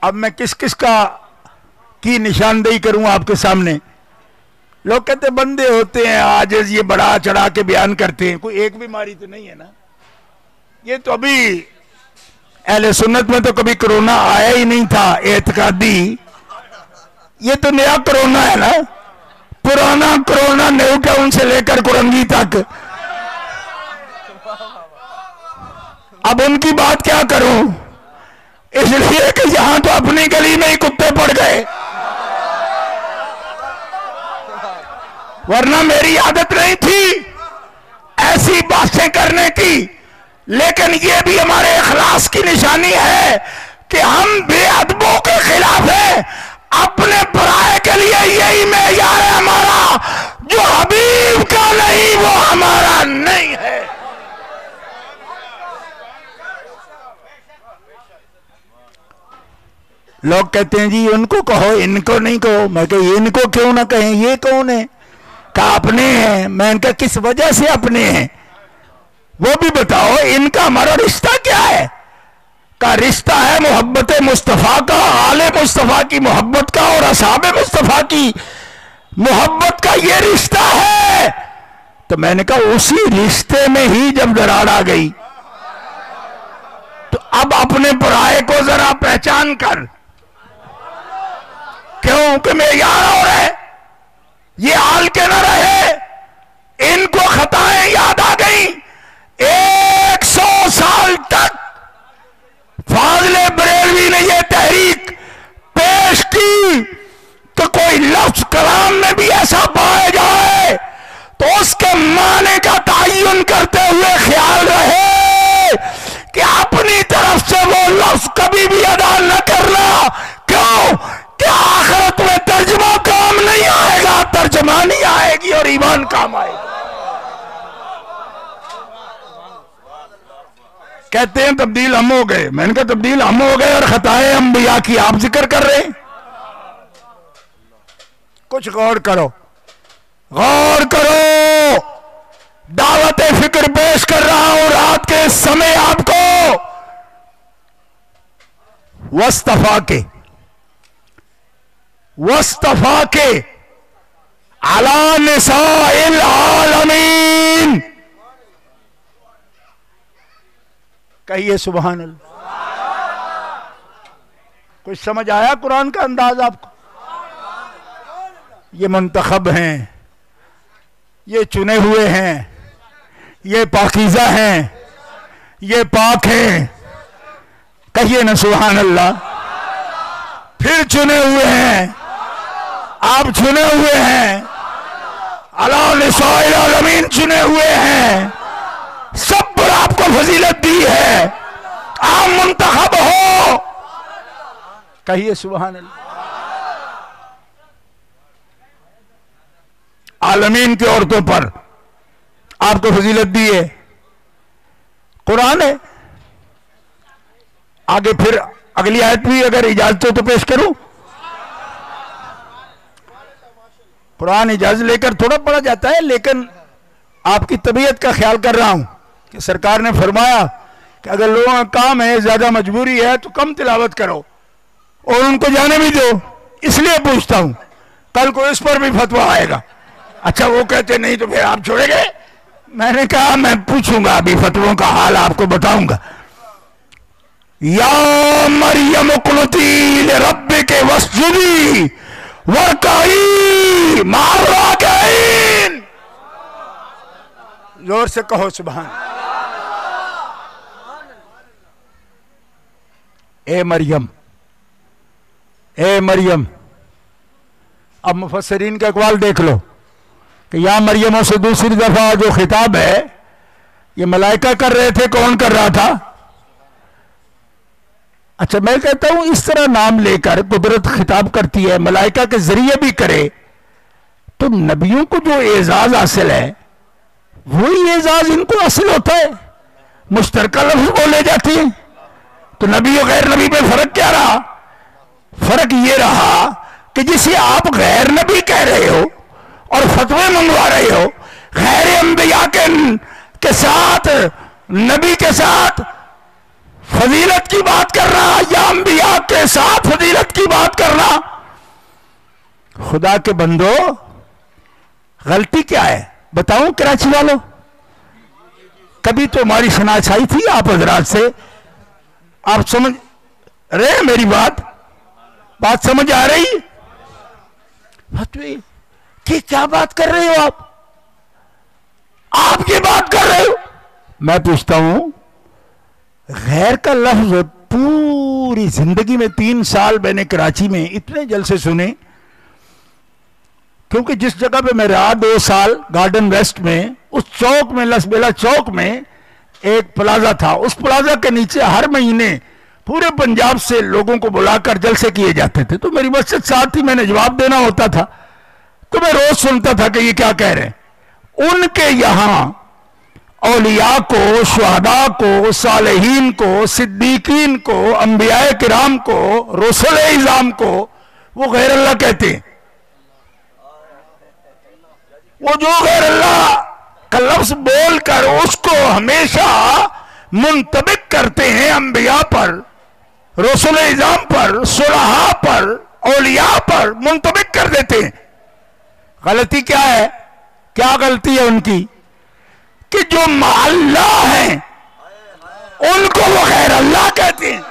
अब मैं किस किस की निशानदेही करूं आपके सामने? लोग कहते बंदे होते हैं आज ये बड़ा चढ़ा के बयान करते हैं, कोई एक बीमारी तो नहीं है ना? ये तो अभी अहले सुन्नत में तो कभी कोरोना आया ही नहीं था एतकादी, ये तो नया कोरोना है ना। पुराना कोरोना न्यू टाउन से लेकर कुरंगी तक। अब उनकी बात क्या करूं, इसलिए कि यहां तो अपनी गली में ही कुत्ते पड़ गए, वरना मेरी आदत नहीं थी ऐसी बातें करने की। लेकिन ये भी हमारे इखलास की निशानी है कि हम बेअदबों के खिलाफ हैं। अपने पराये के लिए यही मेयार है हमारा, जो हबीब का नहीं वो हमारा नहीं है। लोग कहते हैं जी उनको कहो इनको नहीं कहो। मैं कह इनको क्यों ना कहें, ये कौन है? कहा अपने हैं। मैं इनका किस वजह से अपने हैं वो भी बताओ, इनका हमारा रिश्ता क्या है? का रिश्ता है मोहब्बत मुस्तफ़ा का, आले मुस्तफ़ा की मोहब्बत का और असहाबे मुस्तफ़ा की मोहब्बत का ये रिश्ता है। तो मैंने कहा उसी रिश्ते में ही जब दरार आ गई तो अब अपने पराये को जरा पहचान कर, क्योंकि मेयार और है, ये हाल के न रहे। इनको खताएं याद आ गई। 100 साल तक फाज़िले बरेलवी ने यह तहरीक पेश की तो कोई लफ्ज कलाम में भी ऐसा पाया जाए तो उसके माने का तयन करते हुए ख्याल रहे कि अपनी तरफ से वो लफ्ज कभी भी अदा न करना। क्यों? कि आखिरत में तर्जमा काम नहीं आएगा, तर्जमानी आएगी और ईमान काम आएगा। कहते हैं तब्दील हम हो गए। मैंने कहा तब्दील हम हो गए और खताएं अंबिया की आप जिक्र कर रहे हैं। कुछ गौर करो, गौर करो। दावत फिक्र पेश कर रहा हूं रात के समय आपको। वस्तफा के अला निसाइल आलमीन, कहिए सुभान अल्लाह। कुछ समझ आया कुरान का अंदाज आपको? ये मुंतखब हैं, ये चुने हुए हैं, ये पाकीज़ा हैं, ये पाक हैं, कहिए ना सुभान अल्लाह। फिर चुने हुए हैं, आप चुने हुए हैं, अला निसाइल आलमीन चुने हुए हैं, सब पर आपको फजीलत दी है, आप मुंतखब हो, कहिए सुभान अल्लाह। आलमीन की औरतों पर आपको फजीलत दी है, कुरान है। आगे फिर अगली आयत भी अगर इजाजत हो तो पेश करूं। कुरान इजाजत लेकर थोड़ा पढ़ा जाता है, लेकिन आपकी तबीयत का ख्याल कर रहा हूं कि सरकार ने फरमाया कि अगर लोगों का काम है, ज्यादा मजबूरी है तो कम तिलावत करो और उनको जाने भी दो। इसलिए पूछता हूं, कल को इस पर भी फतवा आएगा। अच्छा वो कहते नहीं तो फिर आप छोड़ेंगे? मैंने कहा मैं पूछूंगा, अभी फतवों का हाल आपको बताऊंगा। या मरियम कुनुती लिरब्बिके वस्जुदी वरकाई माअ राकिईन। जोर से कहो सुभान। ए मरियम, ए मरियम। अब मुफस्सिरीन का अक़वाल देख लो कि या मरियमों से दूसरी दफा जो खिताब है ये मलाइका कर रहे थे, कौन कर रहा था? अच्छा मैं कहता हूं इस तरह नाम लेकर कुदरत खिताब करती है, मलाइका के जरिए भी करे तो नबियों को जो एजाज हासिल है वही एजाज इनको हासिल होता है। मुश्तरका लफ्ज बोले जाती है तो नबी और गैर नबी में फर्क क्या रहा? फर्क ये रहा कि जिसे आप गैर नबी कह रहे हो और फतवे मंगवा रहे हो, गैर अंबिया के साथ नबी के साथ फजीलत की बात करना या अंबिया के साथ फजीलत की बात करना, खुदा के बंदो गलती क्या है बताऊं? कराची वालों कभी तो हमारी शनाख्त थी आप हजरात से, आप समझ रहे हैं मेरी बात समझ आ रही? फतवे कि क्या बात कर रहे हो आप ये बात कर रहे हो? मैं पूछता हूं, गैर का लफ्ज पूरी जिंदगी में 3 साल मैंने कराची में इतने जलसे सुने, क्योंकि जिस जगह पे मैं रहा 2 साल गार्डन वेस्ट में, उस चौक में, लसबेला चौक में एक प्लाजा था। उस प्लाजा के नीचे हर महीने पूरे पंजाब से लोगों को बुलाकर जलसे किए जाते थे। तो मेरी मस्जिद साथ ही, मैंने जवाब देना होता था, तो मैं रोज सुनता था कि ये क्या कह रहे हैं। उनके यहां औलिया को, शुहदा को, सालेहीन को, सिद्दीकीन को, अंबियाए किराम को, रसूल इज़ाम को वो गैर अल्लाह कहते हैं। वो जो गैर अल्लाह का लफ्ज बोलकर उसको हमेशा मुंतबिक करते हैं अंबिया पर, रसूल इज़ाम पर, सुलहा पर, औलिया पर मुंतबिक कर देते हैं। गलती क्या है? क्या गलती है उनकी कि जो अल्लाह है उनको वो गैर अल्लाह कहते हैं।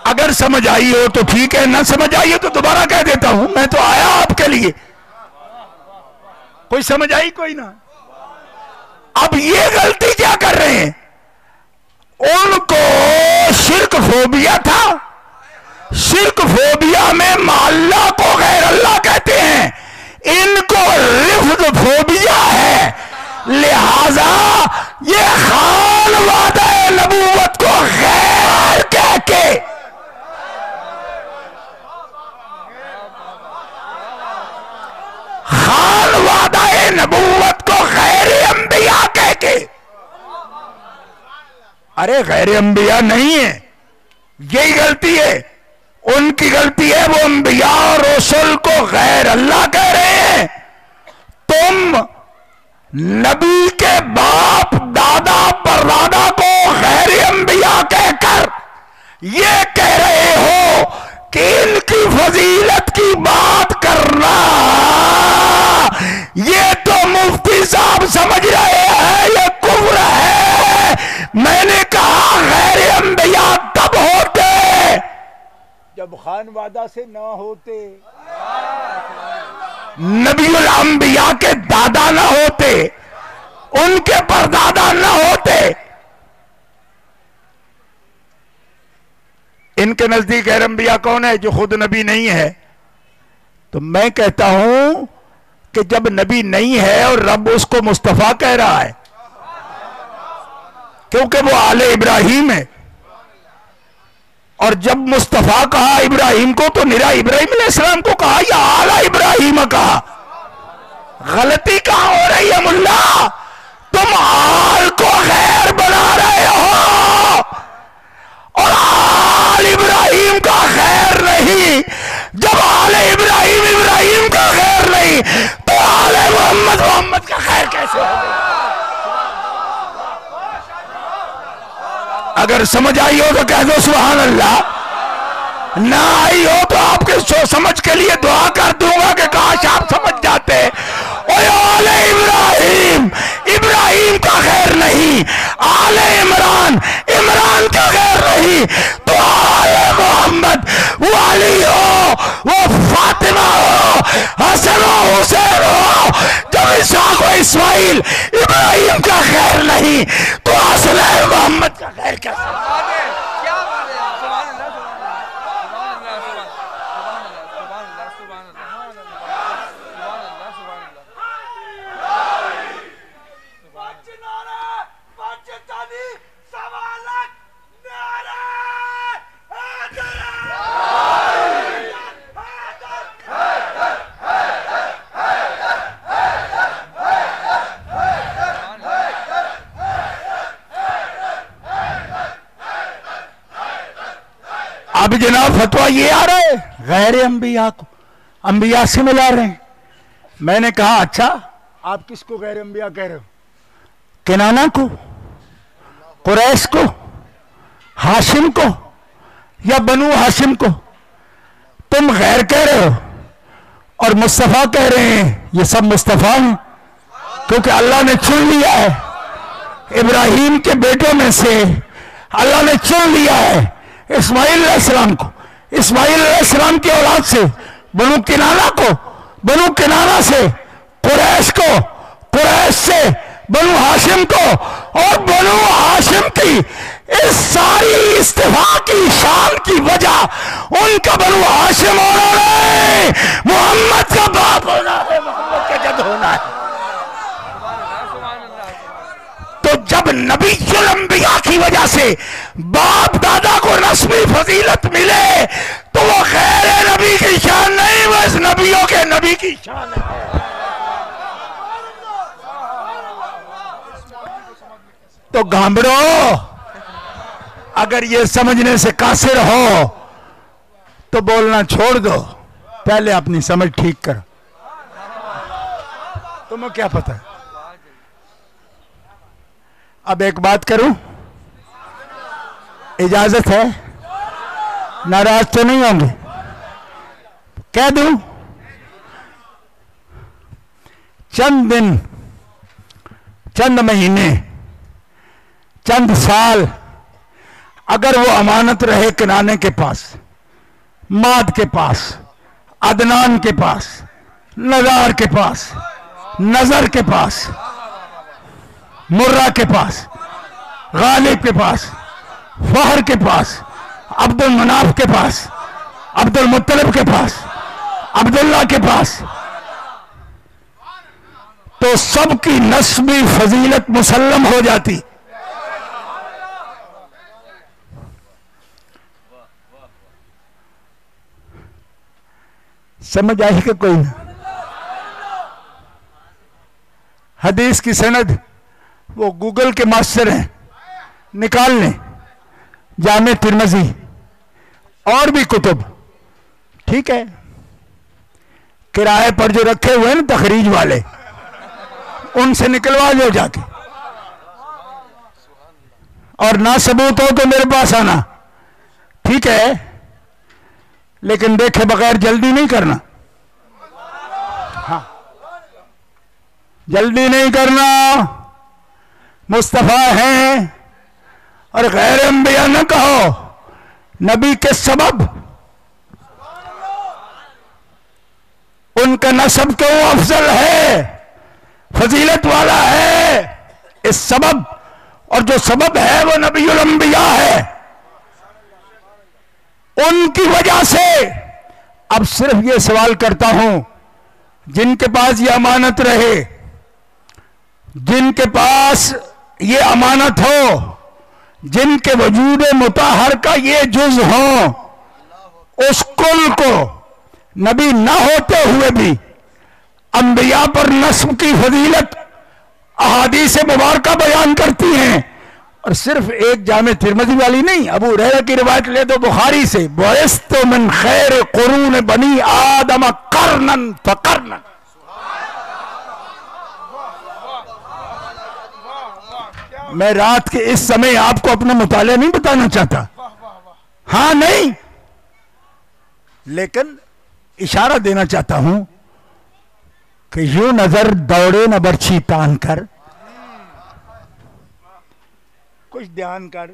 अगर समझ आई हो तो ठीक है, ना समझ आई हो तो दोबारा कह देता हूं, मैं तो आया आपके लिए। कोई समझ आई? कोई ना। अब ये गलती क्या कर रहे हैं? उनको शिर्क फोबिया था। शिर्क फोबिया में अल्लाह को गैर अल्लाह कहते हैं, इनको रिफ्द फोबिया है। लिहाजा ये खान वादा नबूवत को गैर कह के खान वादा नबूवत को गैर अंबिया कह के, अरे गैर अंबिया नहीं है, यही गलती है। उनकी गलती है, वो अंबिया और रसूल को गैर अल्लाह कह रहे हैं। तुम नबी के बाप, दादा, परदादा को गैर अंबिया कहकर ये कह रहे हो कि इनकी फजीलत की बात करना, ये तो मुफ्ती साहब समझ रहे हैं ये कुफ्र है। मैंने कहा गैर अंबिया तब होते जब खान वादा से ना होते, नबीउल अंबिया के दादा ना होते, उनके परदादा ना होते। इनके नजदीक गैर अंबिया कौन है? जो खुद नबी नहीं है। तो मैं कहता हूं कि जब नबी नहीं है और रब उसको मुस्तफा कह रहा है, क्योंकि वो आले इब्राहिम है, और जब मुस्तफा कहा इब्राहिम को तो निरा इब्राहिम अलैहिस्सलाम को कहा या आला इब्राहिम कहा? गलती कहां हो रही है मुल्ला? तुम आल को गैर बना रहे हो और आल इब्राहिम का गैर नहीं। जब आले इब्राहिम इब्राहिम का गैर नहीं तो आले मोहम्मद मोहम्मद का गैर कैसे होगा? अगर समझ आई हो तो कह दो सुभान अल्लाह, ना आई हो तो आपके समझ के लिए दुआ कर दूंगा कि काश आप समझ जाते। आले इब्राहिम इब्राहिम का गैर नहीं, आले इमरान इमरान का गैर नहीं, तो आले मोहम्मद वो अली हो, वो फातिमा हो, हसन हो, हुसैन हो, जब इसहाक हो, इस्माइल, इब्राहिम का गैर नहीं तो असल मोहम्मद का गैर कैसे? अब जनाब फतवा ये आ रहा है गैर अंबिया को अंबिया से मिला रहे हैं। मैंने कहा अच्छा आप किसको गैर अंबिया कह रहे हो? किनाना को, कुरैश को, हाशिम को या बनु हाशिम को तुम गैर कह रहे हो और मुस्तफा कह रहे हैं? ये सब मुस्तफा हैं। क्योंकि अल्लाह ने चुन लिया है इब्राहिम के बेटों में से अल्लाह ने चुन लिया है इस्माइल अलैहिस्सलाम को, इस्माइल अलैहिस्सलाम की औलाद से बनु किनाना को, बनु किनाना से कुरैश को, कुरैश से बनु हाशिम को, और बनु हाशिम की इस सारी इस्तिफा की शान की वजह उनका बनु हाशिम होना है, मोहम्मद का बाप होना है, मोहम्मद का जद होना है। तो जब नबीयुल अंबिया की वजह से बाप दादा को रस्मी फजीलत मिले तो वो गैर नबी की शान नहीं, बस नबियों के नबी की शान है। तो गांबड़ो, अगर ये समझने से कासिर हो तो बोलना छोड़ दो, पहले अपनी समझ ठीक करो। तुम्हें क्या पता है? अब एक बात करूं, इजाजत है? नाराज तो नहीं होंगे? कह दूं? चंद दिन, चंद महीने, चंद साल अगर वो अमानत रहे किनाने के पास, माद के पास, अदनान के पास, नजार के पास, नजर के पास, मुर्रा के पास, गालिब के पास, फहर के पास, अब्दुल मनाफ के पास, अब्दुल मुत्तलिब के पास, अब्दुल्ला के पास, तो सबकी नस्बी फजीलत मुसल्लम हो जाती। समझ आई कि कोई ना? हदीस की सनद वो गूगल के मास्टर हैं, निकाल लें, जामे तिरमिज़ी और भी कुतुब, ठीक है, किराए पर जो रखे हुए हैं ना तखरीज वाले, उनसे निकलवा लो जाके, और ना सबूत हो तो मेरे पास आना, ठीक है, लेकिन देखे बगैर जल्दी नहीं करना। हाँ, जल्दी नहीं करना। मुस्तफा हैं और गैर अंबिया न कहो, नबी के सबब उनका नसब क्यों अफजल है, फजीलत वाला है, इस सबब, और जो सबब है वो नबीउल अंबिया है, उनकी वजह से। अब सिर्फ ये सवाल करता हूं, जिनके पास ये अमानत रहे, जिनके पास ये अमानत हो, जिनके वजूद मुताहर का ये जुज हो, उस कुल को नबी ना होते हुए भी अंबिया पर नस्ब की फजीलत अहादीस मुबारका बयान करती हैं। और सिर्फ एक जामे तिरमिज़ी वाली नहीं, अबू हुरैरा की रिवायत ले दो बुखारी से, बुइस्तु मिन खैर कुरून बनी आदम कर्नन फकर्नन। मैं रात के इस समय आपको अपना मुताला नहीं बताना चाहता, हाँ नहीं, लेकिन इशारा देना चाहता हूं कि यूं नजर दौड़े न बर्छी तान कर, कुछ ध्यान कर।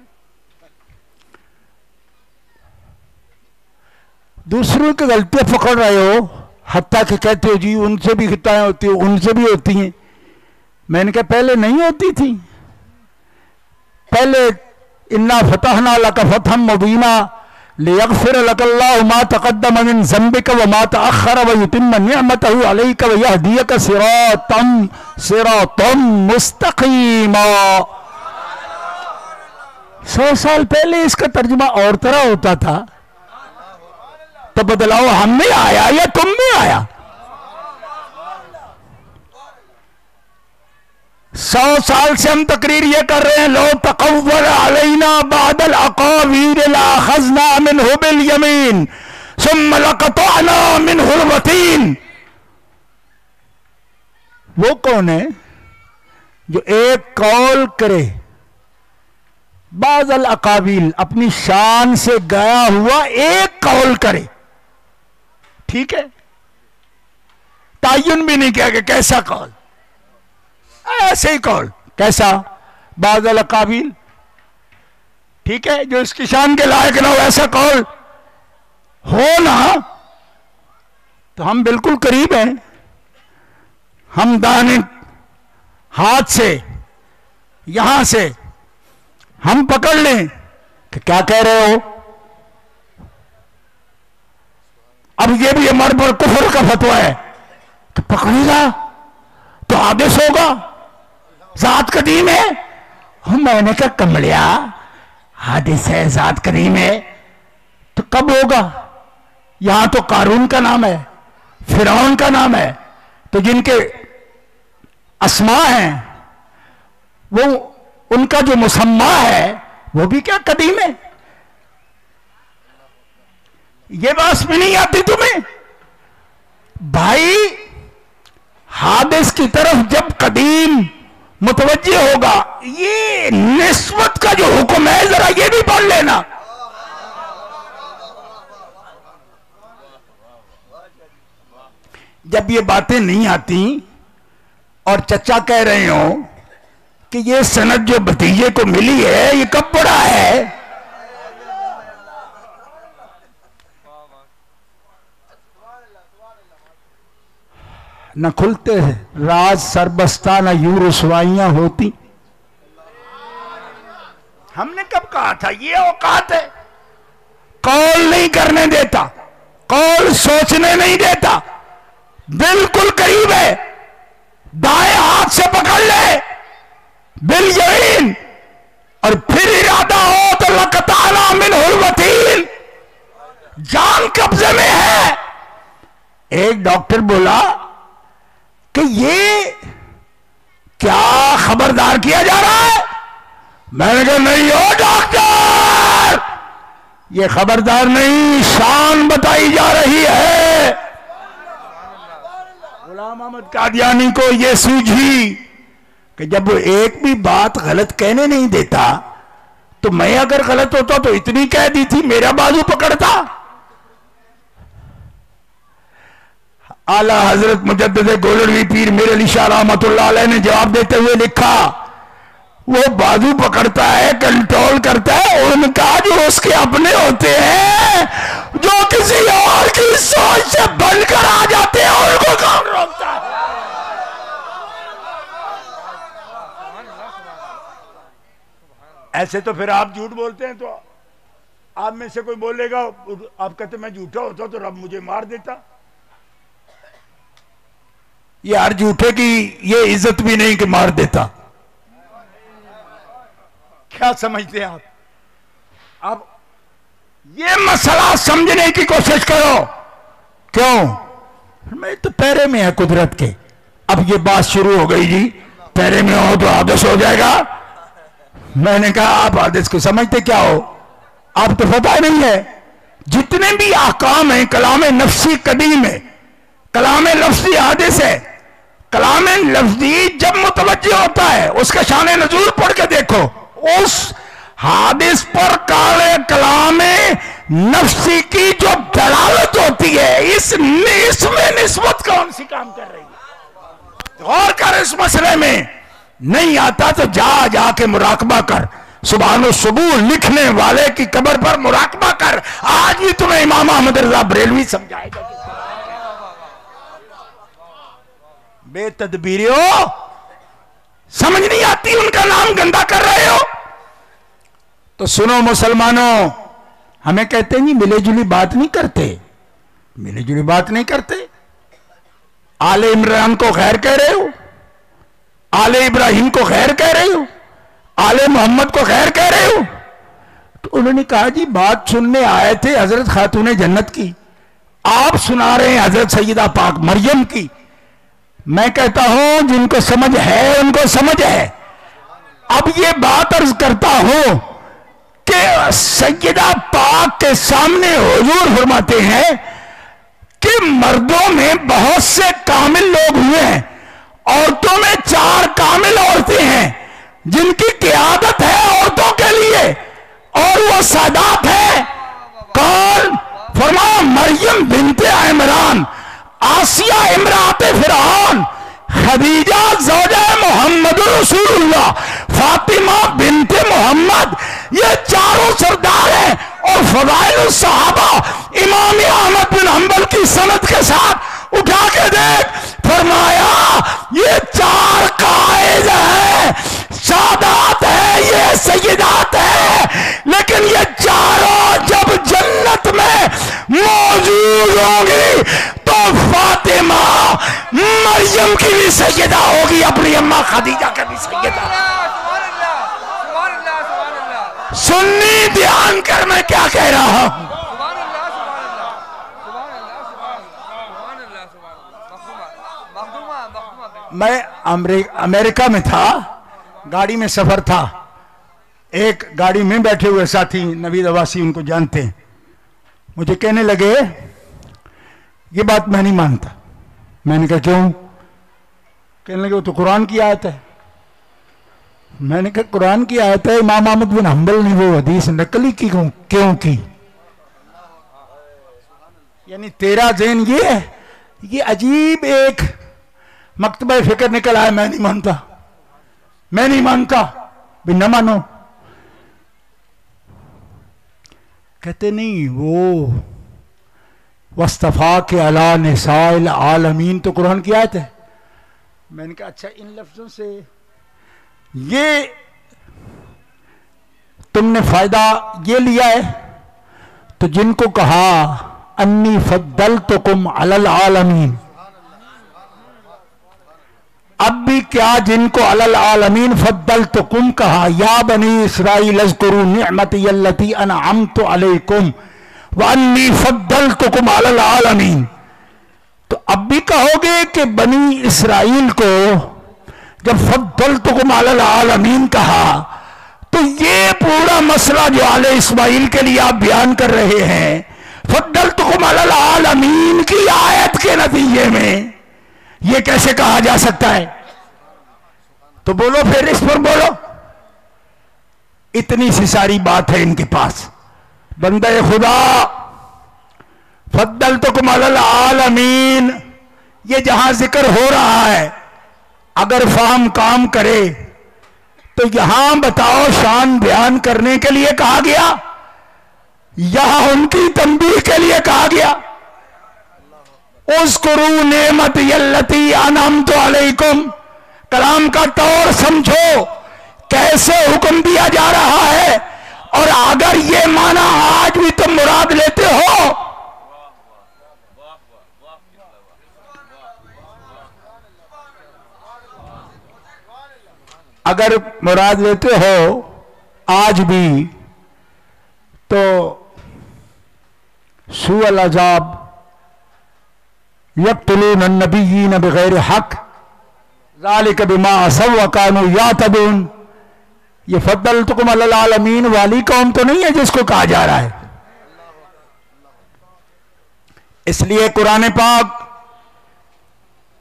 दूसरों की गलतियां पकड़ रहे हो, हत्ता के कहते हो जी उनसे भी खताएं होती, उनसे भी होती हैं। मैंने कहा पहले नहीं होती थी, पहले इन्ना फतहना लका फतहम मुबीना लियगफिर लकल्लाहु मा तक़द्दम मिन ज़ंबिका व मा तअख़्ख़र व युतिम्म निअमतहु अलैका व यहदियका सिरातम मुस्तक़ीमा। 100 साल पहले इसका तर्जुमा और तरह होता था, तो बदलाव हम में आया या तुम में आया? 100 साल से हम तकरीर ये कर रहे हैं, लो तक़व्वल अलैना बादल अक़ावीर लाख़ज़ना मिन्हु बिल यमीन सुम्मा लक़तअना मिन्हुल वतीन। वो कौन है जो एक कौल करे, बादल अक़ावील अपनी शान से गया हुआ एक कौल करे, ठीक है, तायुन भी नहीं किया कि कैसा कौल, ऐसे ही कौल कैसा बादल काबिल, ठीक है, जो इसकी शान के लायक ना हो ऐसा कौल हो ना, तो हम बिल्कुल करीब हैं। हम दाने हाथ से यहां से हम पकड़ लें कि क्या कह रहे हो। अब ये भी हमारे पर कुफर का फतवा है कि पकड़ेगा तो आदेश होगा, जात कदीम है। मैंने कहा कमलिया हादिस है, जात कदीम है, तो कब होगा? यहां तो कारून का नाम है, फिरौन का नाम है, तो जिनके अस्मा हैं वो उनका जो मुसम्मा है वो भी क्या कदीम है? ये बात भी नहीं आती तुम्हें भाई? हादिस की तरफ जब कदीम मुतवज्जे होगा, ये निस्बत का जो हुक्म है जरा ये भी पढ़ लेना। जब ये बातें नहीं आती और चचा कह रहे हो कि ये सनद जो भतीजे को मिली है ये कब पड़ा है, न खुलते राज सरबस्ता न यूं रुसवाइयां होती। हमने कब कहा था ये औकात है? कॉल नहीं करने देता, कॉल सोचने नहीं देता, बिल्कुल करीब है, दाएं हाथ से पकड़ ले बिल यकीन, और फिर इरादा हो तो लकताना मिन हुलवतीन, जान कब्जे में है। एक डॉक्टर बोला कि ये क्या खबरदार किया जा रहा है? मैंने कहा नहीं हो डॉक्टर, ये खबरदार नहीं, शान बताई जा रही है। गुलाम अहमद कादियानी को यह सूझी कि जब वो एक भी बात गलत कहने नहीं देता तो मैं अगर गलत होता तो इतनी कह दी थी, मेरा बाजू पकड़ता। आला हजरत मुजद्दिद गोलड़वी पीर मीर अली शाह रहमतुल्लाह अलैह ने जवाब देते हुए लिखा, वो बाजू पकड़ता है, कंट्रोल करता है उनका जो उसके अपने होते हैं, जो किसी और की सोच से बनकर आ जाते हैं उनको कौन रोकता है? ऐसे तो फिर आप झूठ बोलते हैं, तो आप में से कोई बोलेगा, आप कहते मैं झूठा होता तो रब मुझे मार देता। यार झूठे की ये इज्जत भी नहीं कि मार देता। क्या समझते हैं आप? अब ये मसला समझने की कोशिश करो। क्यों? मैं तो पैरे में है कुदरत के। अब ये बात शुरू हो गई जी, पैरे में हो तो आदेश हो जाएगा। मैंने कहा आप आदेश को समझते क्या हो? आप तो पता नहीं है जितने भी आकाम हैं कलाम नफ्सी कदीम है, कलाम लफ्जी आदेश है। कलाम लफ्जी जब मुतवज्जे होता है उसका शान नजूल पढ़ के देखो, उस हादिस पर काले कलाम नफ्सी की जो दलालत होती है, इसमें निस्बत कौन सी काम कर रही है? गौर कर इस मसले में। नहीं आता तो जाके मुराकबा कर। सुबहान सुबह लिखने वाले की कब्र पर मुराकबा कर। आज भी तुम्हें इमाम अहमद रजा बरेलवी समझाएगा। बेतदबीरियो, समझ नहीं आती, उनका नाम गंदा कर रहे हो। तो सुनो मुसलमानों, हमें कहते नहीं मिले जुली बात नहीं करते, मिले जुली बात नहीं करते। आले इमरान को खैर कह रहे हो, आले इब्राहिम को खैर कह रहे हो, आले मोहम्मद को खैर कह रहे हो। तो उन्होंने कहा जी बात सुनने आए थे हजरत खातून जन्नत की, आप सुना रहे हैं हजरत सैयदा पाक मरियम की। मैं कहता हूं जिनको समझ है उनको समझ है। अब ये बात अर्ज करता हूं कि सैयदा पाक के सामने हुजूर फरमाते हैं कि मर्दों में बहुत से कामिल लोग हुए हैं, औरतों में 4 कामिल औरतें हैं जिनकी क़ियादत है औरतों के लिए, और वो सादात है। कौन? फरमाया मरियम बिनते इमरान, आसिया इमराते फिरौन, खदीजा ज़ौजा मोहम्मद रसूलुल्लाह, फातिमा बिनते मोहम्मद, ये चारों सरदार हैं। और फज़ाइल सहाबा इमाम अहमद बिन हंबल की सनद के साथ उठा के देख, फरमाया ये चार कायद है, सादात है, ये सय्यदात है, लेकिन ये चारों जब जन्नत में मौजूद होंगी तो फातिमा मरियम की भी सैयदा होगी, अपनी अम्मा खदीजा की भी सैयदा। सुन्नी ध्यान कर मैं क्या कह रहा हूं। मैं अमेरिका में था, गाड़ी में सफर था, एक गाड़ी में बैठे हुए साथी नवीद अवासी, उनको जानते हैं, मुझे कहने लगे ये बात मैं नहीं मानता। मैंने कहा क्यों? कहने लगे वो तो कुरान की आयत है। मैंने कहा कुरान की आयत है, इमाम अहमद बिन हंबल ने वो हदीस नकली की क्यों की? यानी तेरा ज़हन ये है, ये अजीब एक मकतबा फिक्र निकल आया, मैं नहीं मानता, मैं नहीं मानता, भी न मानो। कहते नहीं, वो वस्तफा के अला निसाइल आलमीन तो कुरान की आयत है। मैंने कहा अच्छा, इन लफ्जों से ये तुमने फायदा ये लिया है, तो जिनको कहा अन्नी फद्दलतुकुम अलल आलमीन, अब भी क्या जिनको अलल आलमीन फद्दलतुकुम कहा, या बनी इसराइल अज़कुरू निअमती अल्लती अनअमतु अलैकुम व अन्नी फद्दलतुकुम अलल आलमीन, तो अब भी कहोगे कि बनी इसराइल को जब फद्दलतुकुम अलल आलमीन कहा, तो ये पूरा मसला जो आले इस्माइल के लिए आप बयान कर रहे हैं, फद्दलतुकुम अलल आलमीन की आयत के नतीजे में ये कैसे कहा जा सकता है? तो बोलो फिर, इस पर बोलो। इतनी सी सारी बात है इनके पास। बंदे खुदा फद्दलतुकुम अलल आलमीन, ये जहां जिक्र हो रहा है, अगर फाहम काम करे तो यहां बताओ शान बयान करने के लिए कहा गया, यहां उनकी तंबीह के लिए कहा गया। उज़कुरू नेमती अल्लती अनअमतु अलैकुम, कलाम का तौर समझो, कैसे हुक्म दिया जा रहा है। और अगर ये माना आज भी तुम मुराद लेते हो, अगर मुराद लेते हो आज भी, तो सूअल अज़ाब यक़्तुलून अन्नबिय्यीन बिग़ैरि हक़ ज़ालिक बिमा असव व कानू यातदून, ये फद्दलतुकुम अलल आलमीन वाली कौम तो नहीं है जिसको कहा जा रहा है। इसलिए कुरान पाक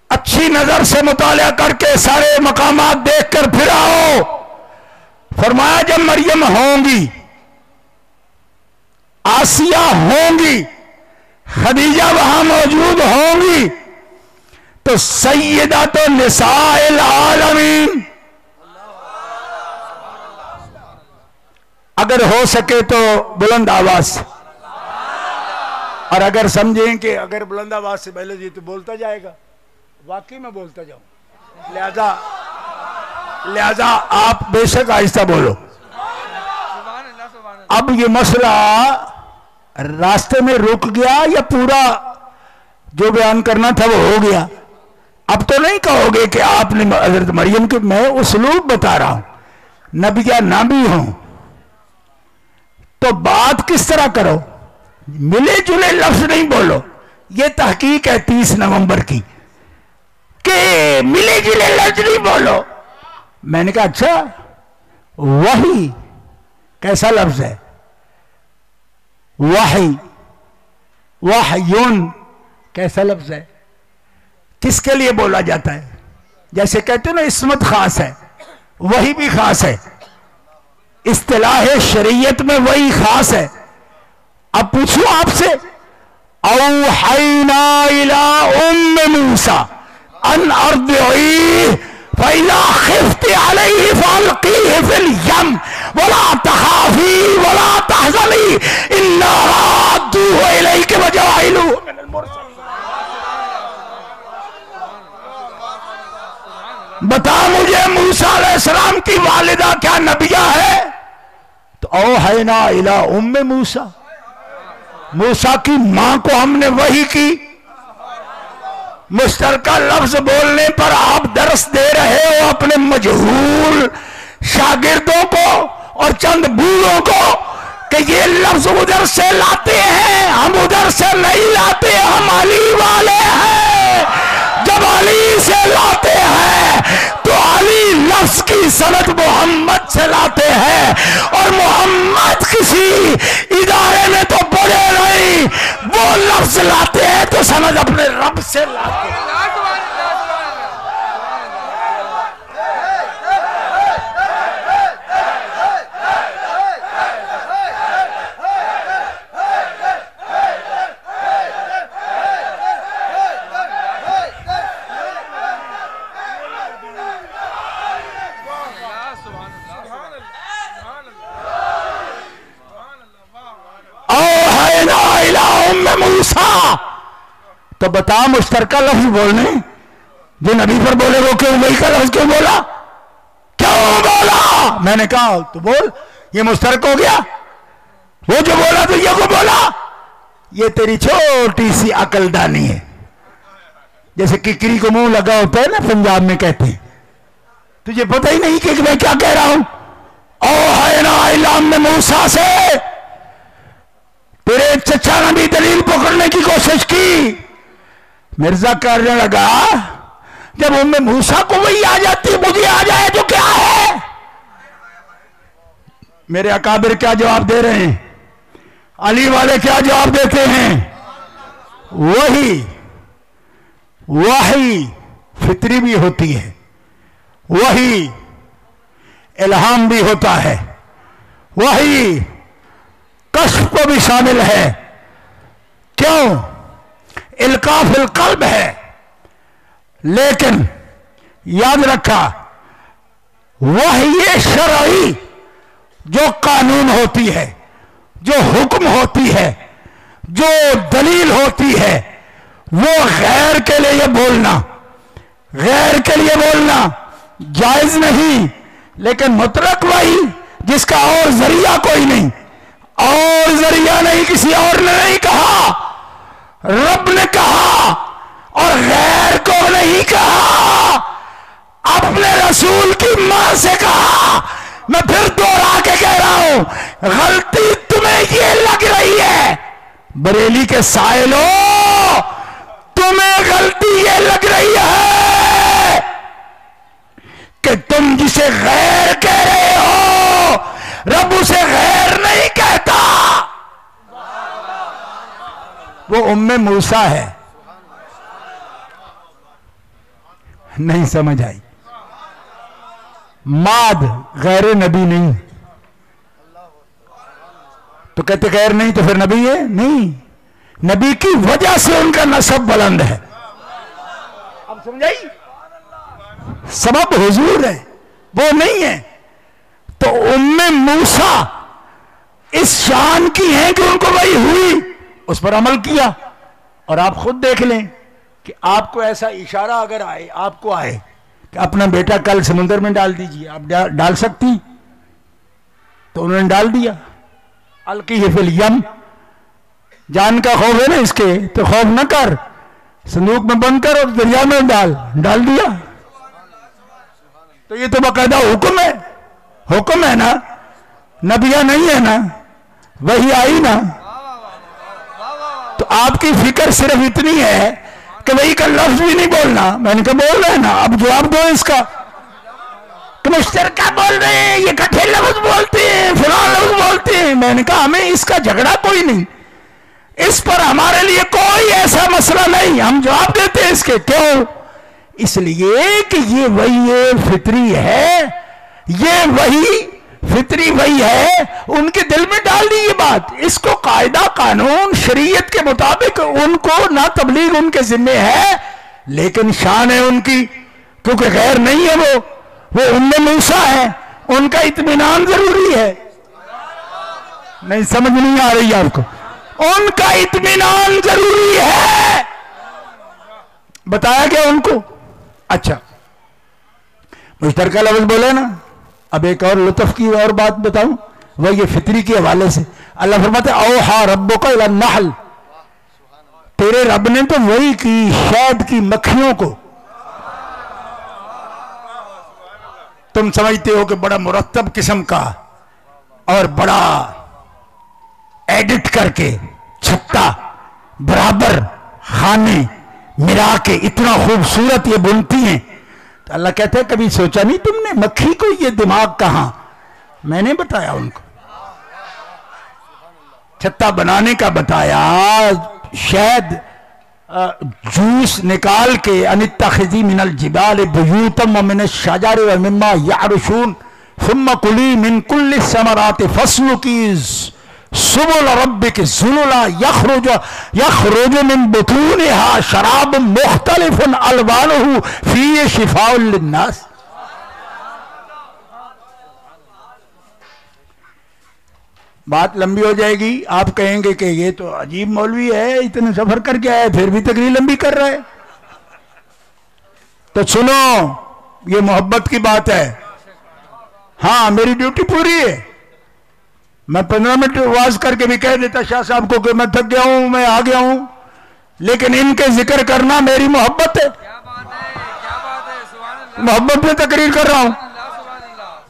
अच्छी नजर से मुताला करके सारे मकामात देखकर फिर आओ। फरमाया जब मरियम होंगी, आसिया होंगी, खदीजा वहां मौजूद होंगी, तो सय्यदातो निसाइल आलमीन, अगर हो सके तो बुलंद आवाज, और अगर समझें कि अगर बुलंद आवाज से पहले जी तो बोलता जाएगा, वाकई में बोलता जाऊं, लिहाजा आप बेशक आहिस्ता बोलो। अब ये मसला रास्ते में रुक गया या पूरा जो बयान करना था वो हो गया? अब तो नहीं कहोगे कि आपने हजरत मरियम के, मैं उसलूब बता रहा हूं, नबी या ना भी हूं तो बात किस तरह करो, मिले जुले लफ्ज नहीं बोलो। ये तहकीक है 30 नवंबर की कि मिले जुले लफ्ज नहीं बोलो। मैंने कहा अच्छा, वही कैसा लफ्ज है? वही, वहयुन कैसा लफ्ज है? किसके लिए बोला जाता है? जैसे कहते हो ना इस्मत खास है, वही भी खास है, इस्तिलाह शरीयत में वही खास है। अब पूछूं आपसे, औहैना इला उम्म मूसा, अन अर्दी फैला खिफ्ती अलैहि फल्कीहि फिल यम वला तखाफी वला तहज़नी इन्ना राद्दूहु इलैकि वजाइलूहु मिनल मुरसलीन। बता मुझे मूसा अलैहिस्सलाम की वालिदा क्या नबिया है? तो ओ है ना इला उम्मे मूसा, मूसा की मां को हमने वही की। मुश्तरका लफ्ज बोलने पर आप दर्स दे रहे हो अपने मजहूल शागिर्दों को और चंद बूढ़ों को कि ये लफ्ज उधर से लाते हैं, हम उधर से नहीं लाते, हम अली वाले हैं। जब अली से लाते हैं तो अली लफ्ज की सनद मोहम्मद से लाते हैं, और मोहम्मद किसी इदारे में तो पढ़े नहीं, वो लफ्ज लाते हैं तो सनद अपने रब से लाते हैं। मूसा तो बता मुश्तरका लफ्ज बोलने जो नबी पर बोले वो क्यों वही का लफ्ज क्यों बोला, क्यों बोला? मैंने कहा तो बोल, ये मुश्तरक हो गया, वो जो बोला तो ये को बोला। ये तेरी छोटी सी अकलदानी है, जैसे किकरी को मुंह लगा होता है ना पंजाब में कहते हैं। तुझे पता ही नहीं कि मैं क्या कह रहा हूं। ओ है ना इलाम में मूसा से तेरे चचा ने भी दलील पकड़ने की कोशिश की। मिर्जा करने लगा जब उम्मे मूसा को वही आ जाती मुझे आ जाए तो क्या है? मेरे अकाबिर क्या जवाब दे रहे हैं, अली वाले क्या जवाब देते हैं? वही फितरी भी होती है, वही इल्हाम भी होता है, वही कश्फ को भी शामिल है। क्यों? इल्का फिल कल्ब है। लेकिन याद रखा वही शरई जो कानून होती है, जो हुक्म होती है, जो दलील होती है, वो गैर के लिए बोलना, गैर के लिए बोलना जायज नहीं। लेकिन मुतलक वही जिसका और जरिया कोई नहीं, और जरिया नहीं, किसी और ने नहीं कहा, रब ने कहा, और गैर को नहीं कहा, अपने रसूल की मां से कहा। मैं फिर दोहरा के कह रहा हूं, गलती तुम्हें ये लग रही है बरेली के साइलों, तुम्हें गलती ये लग रही है कि तुम जिसे गैर कह रहे हो रब उसे गैर नहीं कहता। वो उम्मे मूसा है। नहीं समझ आई? माद गैर नबी नहीं, तो कहते गैर नहीं तो फिर नबी है? नहीं, नबी की वजह से उनका नसब बुलंद है। अब समझाई? सबब हुजूर है, वो नहीं है। तो उम्मे मूसा इस शान की है कि उनको वही हुई, उस पर अमल किया। और आप खुद देख लें कि आपको ऐसा इशारा अगर आए, आपको आए कि अपना बेटा कल समुद्र में डाल दीजिए, आप डाल सकती? तो उन्होंने डाल दिया। अलकी फिल यम, जान का खौफ है ना इसके, तो खौफ न कर, संदूक में बंद कर और दरिया में डाल दिया। तो ये तो बाकायदा हुक्म है, हुक्म है ना, नबिया नहीं है ना, वही आई ना। तो आपकी फिक्र सिर्फ इतनी है कि वही का लफ्ज भी नहीं बोलना। मैंने कहा बोल रहे हैं ना, अब जवाब दो इसका कि मुश्तरका बोल रहे हैं, ये इकट्ठे लफ्ज बोलते हैं, फलां लफ्ज बोलते हैं। मैंने कहा हमें इसका झगड़ा कोई नहीं, इस पर हमारे लिए कोई ऐसा मसला नहीं, हम जवाब देते हैं इसके। क्यों? इसलिए कि ये वही फितरी है, ये वही फितरी वही है, उनके दिल में डाल दी ये बात। इसको कायदा कानून शरीयत के मुताबिक उनको ना तबलीग उनके जिम्मे है, लेकिन शान है उनकी, क्योंकि गैर नहीं है वो उम्मे मूसा है, उनका इत्मीनान जरूरी है। नहीं समझ नहीं आ रही आपको? उनका इत्मीनान जरूरी है, बताया गया उनको। अच्छा, मुश्तरका लफ्ज बोले ना। अब एक और लुत्फ की और बात बताऊं, वह ये फितरी के हवाले से। अल्लाह फरमाते औहा रब्बुका इला नहल, तेरे रब ने तो वही की शहद की मक्खियों को। तुम समझते हो कि बड़ा मुरत्तब किस्म का और बड़ा एडिट करके छत्ता बराबर खाने मिला के इतना खूबसूरत ये बुनती हैं। तो अल्लाह कहते हैं कभी सोचा नहीं तुमने मक्खी को ये दिमाग कहां? मैंने बताया उनको, छत्ता बनाने का बताया, शहद जूस निकाल के अनित्तखिज़ी मिनल जिबाल बुयूतम व मिनश शजर व मिम्मा यअरुशून सुम्मा कुली मिन कुल्लि समराति फस्लुकी सुबुल रब्बिक ज़ुलुला यखरुजु मिन बुतूनिहा शराबुन मुख्तलिफुन अलवानुहु फीहि शिफाउल लिन्नास। बात लंबी हो जाएगी, आप कहेंगे कि ये तो अजीब मौलवी है, इतने सफर करके आया फिर भी तकरीर लंबी कर रहा है। तो सुनो, ये मोहब्बत की बात है। हाँ, मेरी ड्यूटी पूरी है। मैं 15 मिनट वाज करके भी कह देता शाह साहब को कि मैं थक गया हूं, मैं आ गया हूं, लेकिन इनके जिक्र करना मेरी मोहब्बत है। मोहब्बत में तकरीर कर रहा हूं।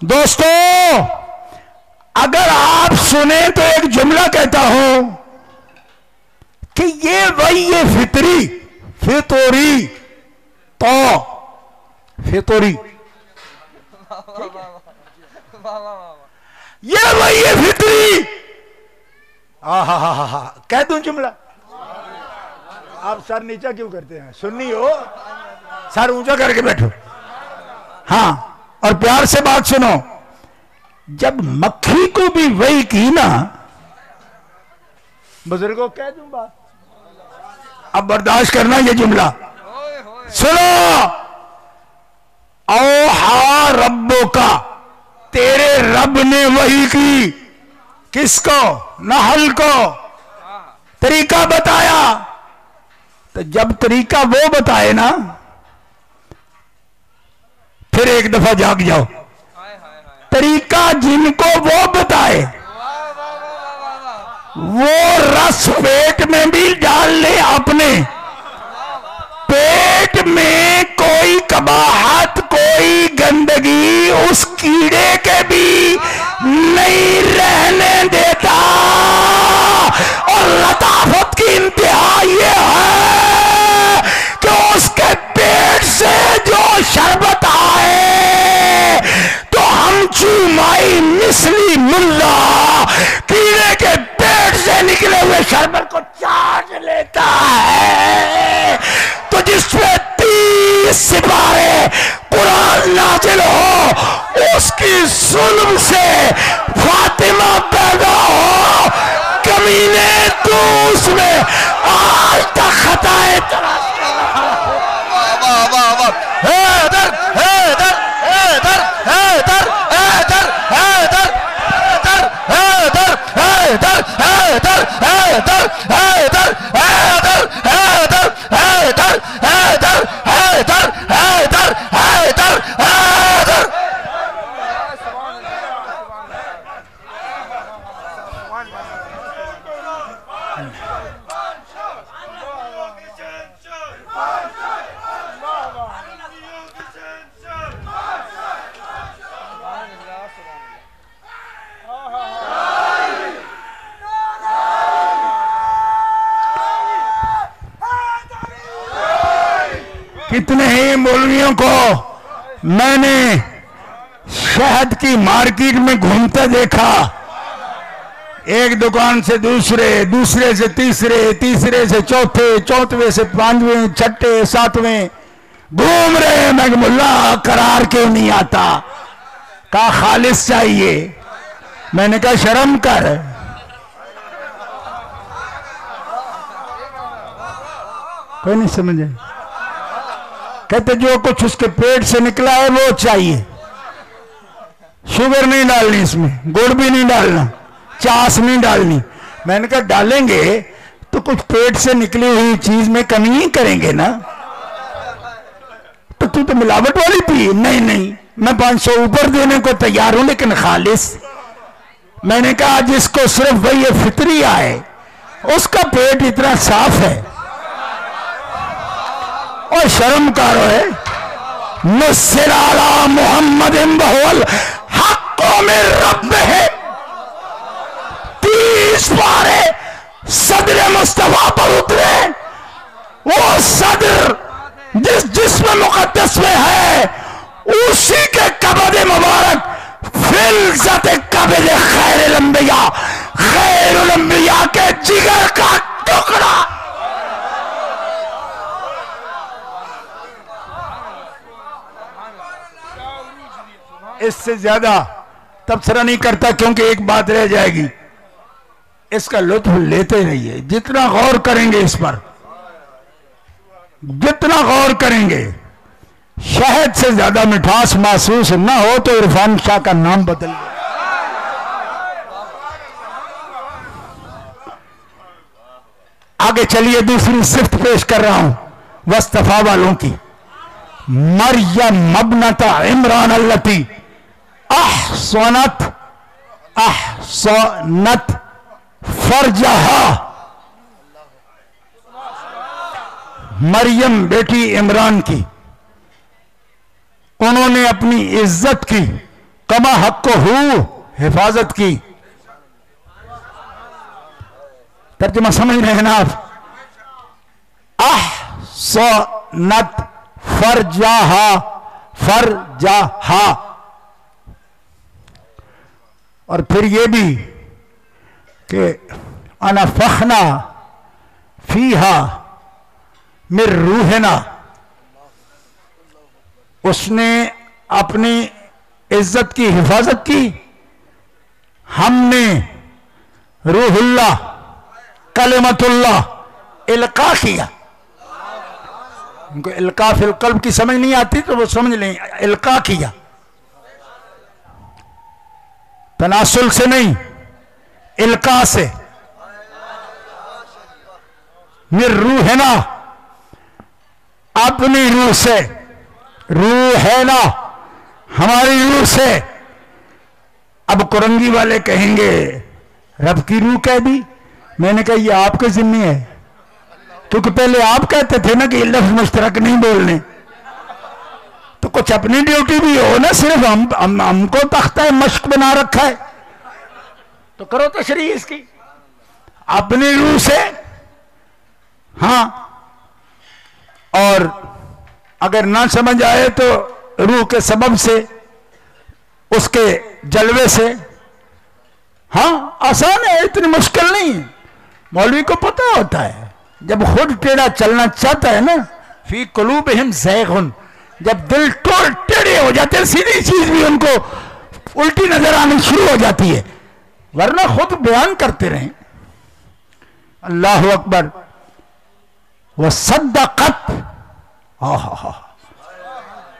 दोस्तों, अगर आप सुने तो एक जुमला कहता हूं कि ये वही ये फितरी फितोरी तो फितोरी, ये वही ये फितरी। हा कह दूं जुमला? आप सर नीचा क्यों करते हैं? सुन्नी हो, सर ऊंचा करके बैठो। हाँ, और प्यार से बात सुनो। जब मक्खी को भी वही की ना, बुजुर्गों कह दूं बात, अब बर्दाश्त करना ये जुमला सुनो। औहा रब्बुका, तेरे रब ने वही की। किसको? नहल को तरीका बताया। तो जब तरीका वो बताए ना, फिर एक दफा जाग जाओ। तरीका जिनको वो बताए, वो रस पेट में भी डाल ले अपने। पेट में कोई कबाहत, कोई गंदगी उस कीड़े के भी नहीं रहने देता। और लताफत की इंतहा ये है कि उसके पेट से जो शरबत आए तो हम चूमाई मिसली मुल्ला कीड़े के पेट से निकले हुए शरबत को चाट लेता है। तो जिसमें 30 सिपारे कुरान नाजिल हो, उसकी जुल्म से फातिमा पैदा हो, कमीने तू उसमें आज तक खताएं तराशता रहा। हैदर हैदर हैदर हैदर हैदर हैदर हैदर हैदर हैदर हैदर हैदर हैदर हैदर हैदर हैदर हैदर हैदर हैदर हैदर। कितने ही मौलवियों को मैंने शहद की मार्केट में घूमते देखा, एक दुकान से दूसरे, दूसरे से तीसरे, तीसरे से चौथे, चौथे से पांचवें, छठे, सातवें घूम रहे। मैं मुल्ला करार क्यों नहीं आता? कहा खालिस चाहिए। मैंने कहा शर्म कर। कोई नहीं समझे? कहते जो कुछ उसके पेट से निकला है वो चाहिए, शुगर नहीं डालनी, इसमें गुड़ भी नहीं डालना, चास नहीं डालनी। मैंने कहा डालेंगे तो कुछ पेट से निकली हुई चीज में कमी ही करेंगे ना। तो तू तो मिलावट वाली पी। नहीं नहीं, मैं 500 ऊपर देने को तैयार हूं, लेकिन खालिस। मैंने कहा जिसको सिर्फ वही फितरी आए, उसका पेट इतना साफ है और शर्म करो है। मुस्सिराला मोहम्मद बहुल हक्कों में रब है। 30 बारे सदर मुस्तफा पर उतरे, वो सदर जिस जिस्म मुकद्दस में है, उसी के कबद मुबारक फिलजत कबद खैरुल अंबिया, खैरुल अंबिया के जिगर का टुकड़ा। इससे ज्यादा तबसरा नहीं करता, क्योंकि एक बात रह जाएगी, इसका लुत्फ लेते रहिए। जितना गौर करेंगे इस पर, जितना गौर करेंगे, शहद से ज्यादा मिठास महसूस ना हो तो इरफान शाह का नाम बदल दे। आगे चलिए, दूसरी सिफ्त पेश कर रहा हूं वस्तफा वालों की। मरियम मबनता इमरान अल्लती अहसनत फरजहा। मरियम बेटी इमरान की, उन्होंने अपनी इज्जत की, कमा हक हु हिफाजत की। तर्जुमा समझ रहे हैं ना आप? अहसनत फरजहा, फरजहा। और फिर ये भी कि अनफखना फीहा मिर रूहना, उसने अपनी इज्जत की हिफाजत की। हमने रूहुल्लाह कलिमतुल्लाह इल्का किया। उनको इल्का फिल कल्ब की समझ नहीं आती तो वो समझ लें, इल्का किया, तनासुल से नहीं, इल्का से। मिर रूहना, अपनी रूह से, रूह है ना हमारी रूह से। अब कुरंगी वाले कहेंगे रब की रूह कह दी। मैंने कहा ये आपके जिम्मे है, क्योंकि पहले आप कहते थे ना कि लफ्ज मुश्तरक नहीं बोलने, तो कुछ अपनी ड्यूटी भी हो ना। सिर्फ हमको तख्ता मश्क बना रखा है, तो करो तशरीह इसकी अपनी रूह से। हाँ, और अगर ना समझ आए तो रूह के सबब से, उसके जलवे से। हाँ, आसान है, इतनी मुश्किल नहीं है। मौलवी को पता होता है, जब खुद टेढ़ा चलना चाहता है ना, फी कुलूबिहिम ज़ैग़ुन, जब दिल टेढ़े हो जाते हैं, सीधी चीज भी उनको उल्टी नजर आनी शुरू हो जाती है। वरना खुद बयान करते रहें, अल्लाहु अकबर। वसद्दक़त,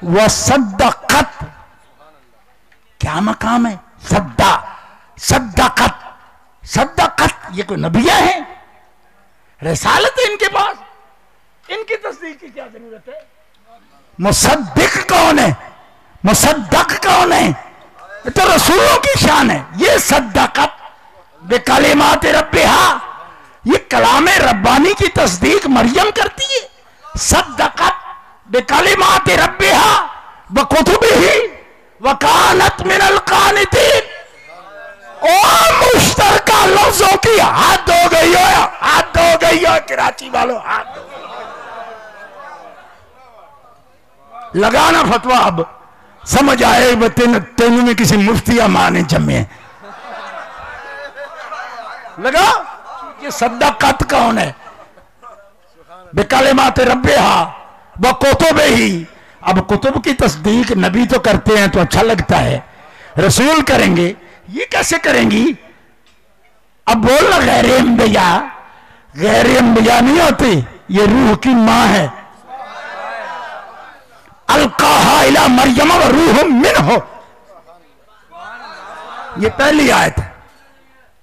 वसद्दक़त, क्या मकाम है? सद्दक़त, सद्दक़त, ये कोई नबिया है? रिसालत है इनके पास, इनकी तस्दीक की क्या जरूरत है? मुसद्दिक कौन है? मुसद्दक कौन है? ये तो रसूलों की शान है। ये सद्दक़त बिकलिमात रब्बिहा, ये कलाम रब्बानी की तस्दीक मरियम करती है। सद्दक़त बिकलिमात रब्बिहा व कुतुबिही व कानत मिनल कानितीन। और मुश्तरका लफ्जों की हद हो गई हो, हद हो गई हो कराची वालों, हद हो गई। लगाना फतवा, अब समझ आए तेनू में किसी मुफ्ती या मां ने जमे। लगा ये सद्दक़त कौन है? बिकलिमात रब्बिहा व कुतुबिही। अब कुतुब की तस्दीक नबी तो करते हैं तो अच्छा लगता है, रसूल करेंगे, ये कैसे करेंगी? अब बोलना गैर अंबिया, गैर अंबिया नहीं होती, ये रूह की मां है। अलकाहा इला मरियम व रूहुम मिन्हु, ये पहली आयत है।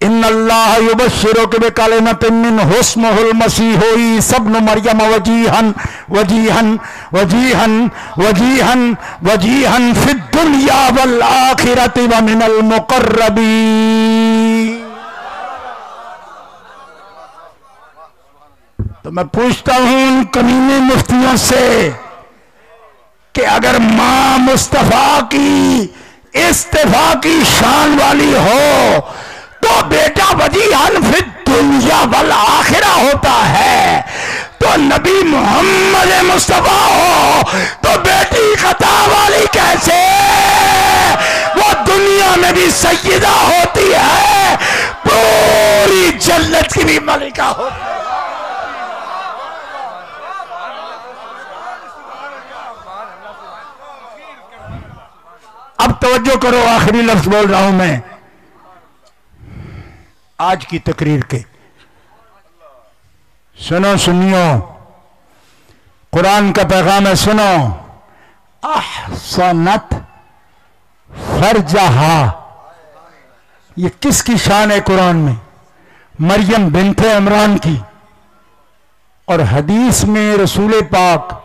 इन्नल्लाह युबश्शिरुका बिकलिमतिन मिन्हु इस्मुहुल मसीहु ईसा इब्नु मरियम वजीहन वजीहन वजीहन वजीहन वजीहन फिद दुनिया वल आखिरति व मिनल मुकर्रबीन। तो मैं पूछता हूं उन कमीने मुफ्तियों से कि अगर मां मुस्तफा की इस्तिफा की शान वाली हो तो बेटा वजीहन फिर दुनिया वल आखिरा होता है, तो नबी मोहम्मद मुस्तफा हो तो बेटी खता वाली कैसे? वो दुनिया में भी सैयदा होती है, पूरी जन्नत की भी मलिका होती है। अब तवज्जो करो, आखिरी लफ्ज बोल रहा हूं मैं आज की तकरीर के। सुनो सुनियो, कुरान का पैगाम है, सुनो। अहसनत फरजहा, ये किसकी शान है कुरान में? मरियम बिन्ते इमरान की। और हदीस में रसूल पाक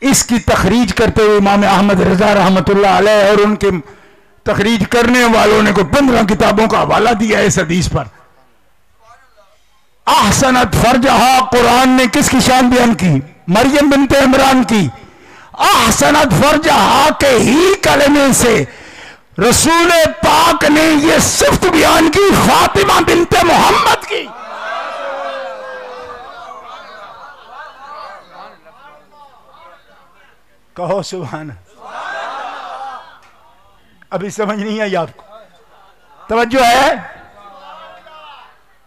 इसकी तखरीज करते हुए इमाम अहमद रजा रहमतुल्लाह अलैह और उनके तखरीज करने वालों ने को 15 किताबों का हवाला दिया है इस हदीस पर। अहसनत फरजहा, कुरान ने किसकी शान बयान की? मरियम बिन्ते इमरान की। अहसनत फरजहा के ही कलमे से रसूल पाक ने यह सिफ्त बयान की फातिमा बिन्ते मोहम्मद की। कहो सुभान। अभी समझ नहीं आई आपको? तवज्जो है?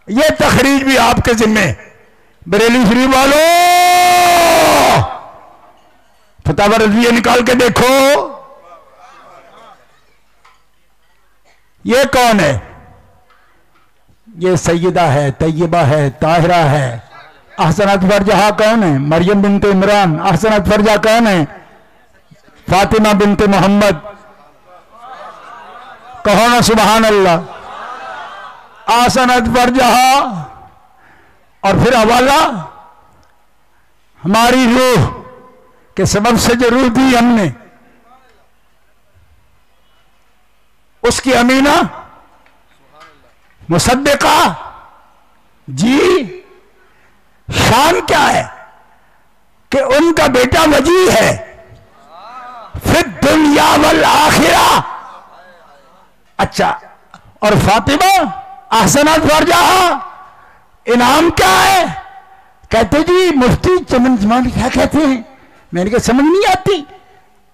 ये तखरीज भी आपके जिम्मे। बरेली शरीफ वालों, फतवा रज़विया निकाल के देखो, ये कौन है? ये सैयदा है, तैयबा है, ताहिरा है। अहसनत फरजहा कौन है? मरियम बिन्ते इमरान। अहसनत फरजहा कौन है? फातिमा बिन्ते मोहम्मद। कहो ना सुभान अल्लाह। अहसनत फरजहा, और फिर हवाला हमारी रूह के सबब से जो रूह दी हमने, उसकी अमीना मुसद्दिका जी। शान क्या है कि उनका बेटा वजी है, फिर दुनिया वल आखिरा। अच्छा, और फातिमा अहसनत फरजहा, इनाम क्या है? कहते जी मुफ्ती चमन जमान क्या कहते हैं? मैंने कहा समझ नहीं आती।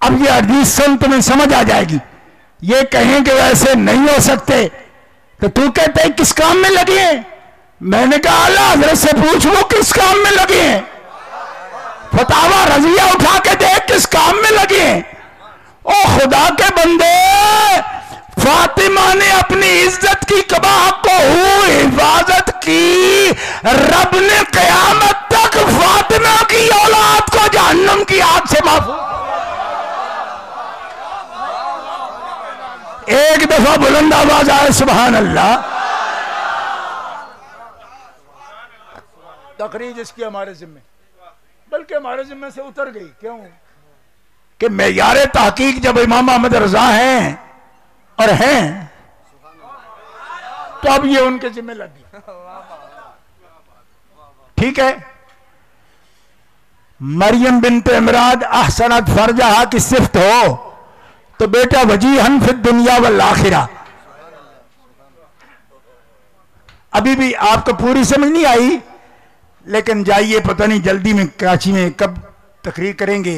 अब ये हदीस सुन तुम्हें समझ आ जाएगी। ये कहें कि वैसे नहीं हो सकते, तो तू कहते हैं किस काम में लगे हैं? मैंने कहा अल्लाह हज़रत से पूछ वो किस काम में लगे हैं। फतावा रज़विया उठा के देख किस काम में लगे हैं। ओ खुदा के बंदे, फातिमा ने अपनी इज्जत की कबाह को हिफाजत की। रब ने कयामत तक फातिमा की औलाद को जहन्नम की आग से महफूज। एक दफा बुलंद आवाज आए सुभान अल्लाह। तकरीज इसकी हमारे जिम्मे, बल्कि हमारे जिम्मे से उतर गई। क्यों? कि मेयारे तहकीक जब इमाम अहमद रजा हैं और हैं, तो अब ये उनके जिम्मे लगी। ठीक है, मरियम बिन्ते इमरान अहसनत फरजहा की सिफ्त हो तो बेटा वजीहन फिद दुनिया वल आखिरा। अभी भी आपको पूरी समझ नहीं आई, लेकिन जाइए, पता नहीं जल्दी में कराची में कब तकरीर करेंगे।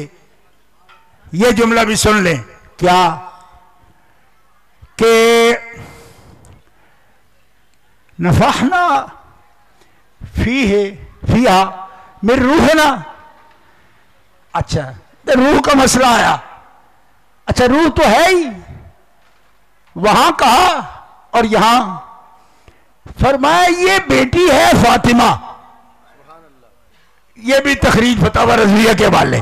ये जुमला भी सुन लें। क्या कि नफहना फिहा मेरी रूह है ना। अच्छा, तो रूह का मसला आया। अच्छा, रूह तो है ही, वहां कहा और यहां फरमाया ये बेटी है फातिमा। ये भी तखरीज फतावा रज़विया के हवाले।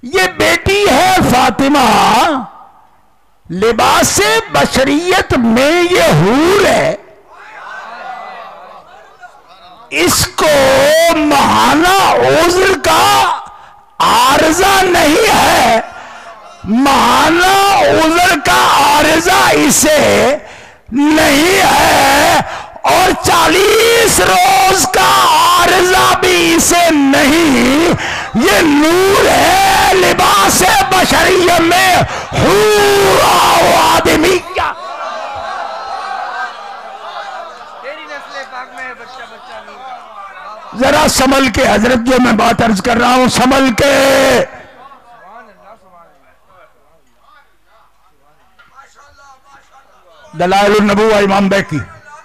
ये बेटी है फातिमा, लिबास बशरियत में ये हूर है। इसको महाना उज़्र का आर्जा नहीं है, महाना उज़्र का आर्जा इसे नहीं है, और 40 रोज का आर्जा भी इसे नहीं। ये नूर है लिबास बशरियत में हूर आदमिया। तेरी नस्ल पाक में बच्चा बच्चा नूर। जरा संभल के हजरत, जो मैं बात अर्ज कर रहा हूं संभल के। दलाइल नबुव्वा इमाम बैकी,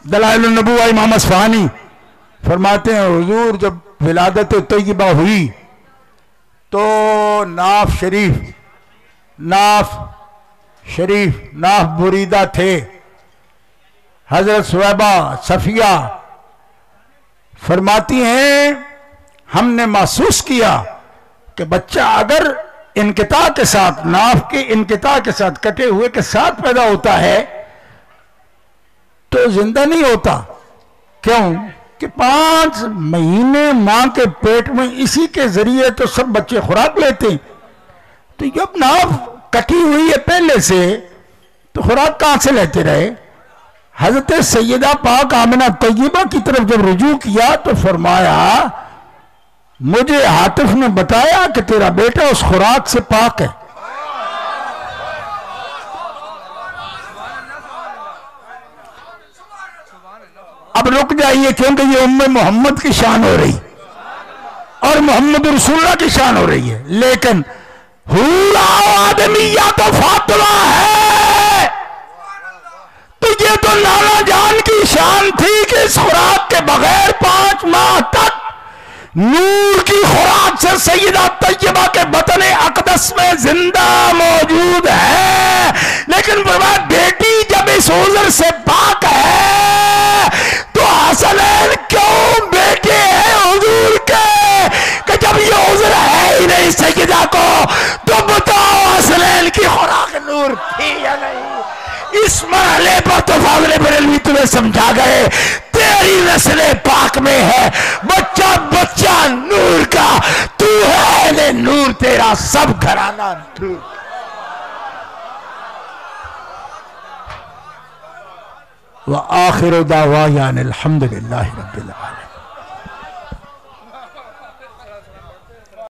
दलाइल नबुव्वा इमाम अस्फहानी फरमाते हैं हुजूर जब विलादत तय्यबा हुई तो नाफ बुरीदा थे। हजरत सुहैबा सफिया फरमाती हैं हमने महसूस किया कि बच्चा अगर इनकिता के साथ, नाफ के इनकिता के साथ, कटे हुए के साथ पैदा होता है तो जिंदा नहीं होता। क्यों कि 5 महीने मां के पेट में इसी के जरिए तो सब बच्चे खुराक लेते हैं। तो जब नाव कटी हुई है पहले से तो खुराक कहां से लेते रहे। हजरत सैयदा पाक आमिना तय्यबा की तरफ जब रुजू किया तो फरमाया मुझे हातिफ ने बताया कि तेरा बेटा उस खुराक से पाक है। अब रुक जाइए क्योंकि ये उम्मे मोहम्मद की शान हो रही और मोहम्मद रसूलुल्लाह की शान हो रही है, लेकिन हूरा आदमिया तो फातिमा है। तो ये तो नाना जान की शान थी कि इस खुराक के बगैर 5 माह तक नूर की खुराक से सैयदा तय्यबा के बतन अक़दस में जिंदा मौजूद है। लेकिन बेटी जब इस उज़्र से पाक है तो हसनैन क्यों बेटे हैं हुजूर के, कि जब ये उज़्र है ही नहीं सैयदा को तो बताओ हसनैन की खुराक नूर थी या नहीं। इस मरहले पर तो फाज़िल बरेलवी तुम्हें समझा गए तेरी नस्ल पाक में है, बच्चा बच्चा नूर का, तू है ने नूर, तेरा सब घराना नूर। व आखिर दावायान अल्हम्दुलिल्लाहि रब्बिल आलमीन।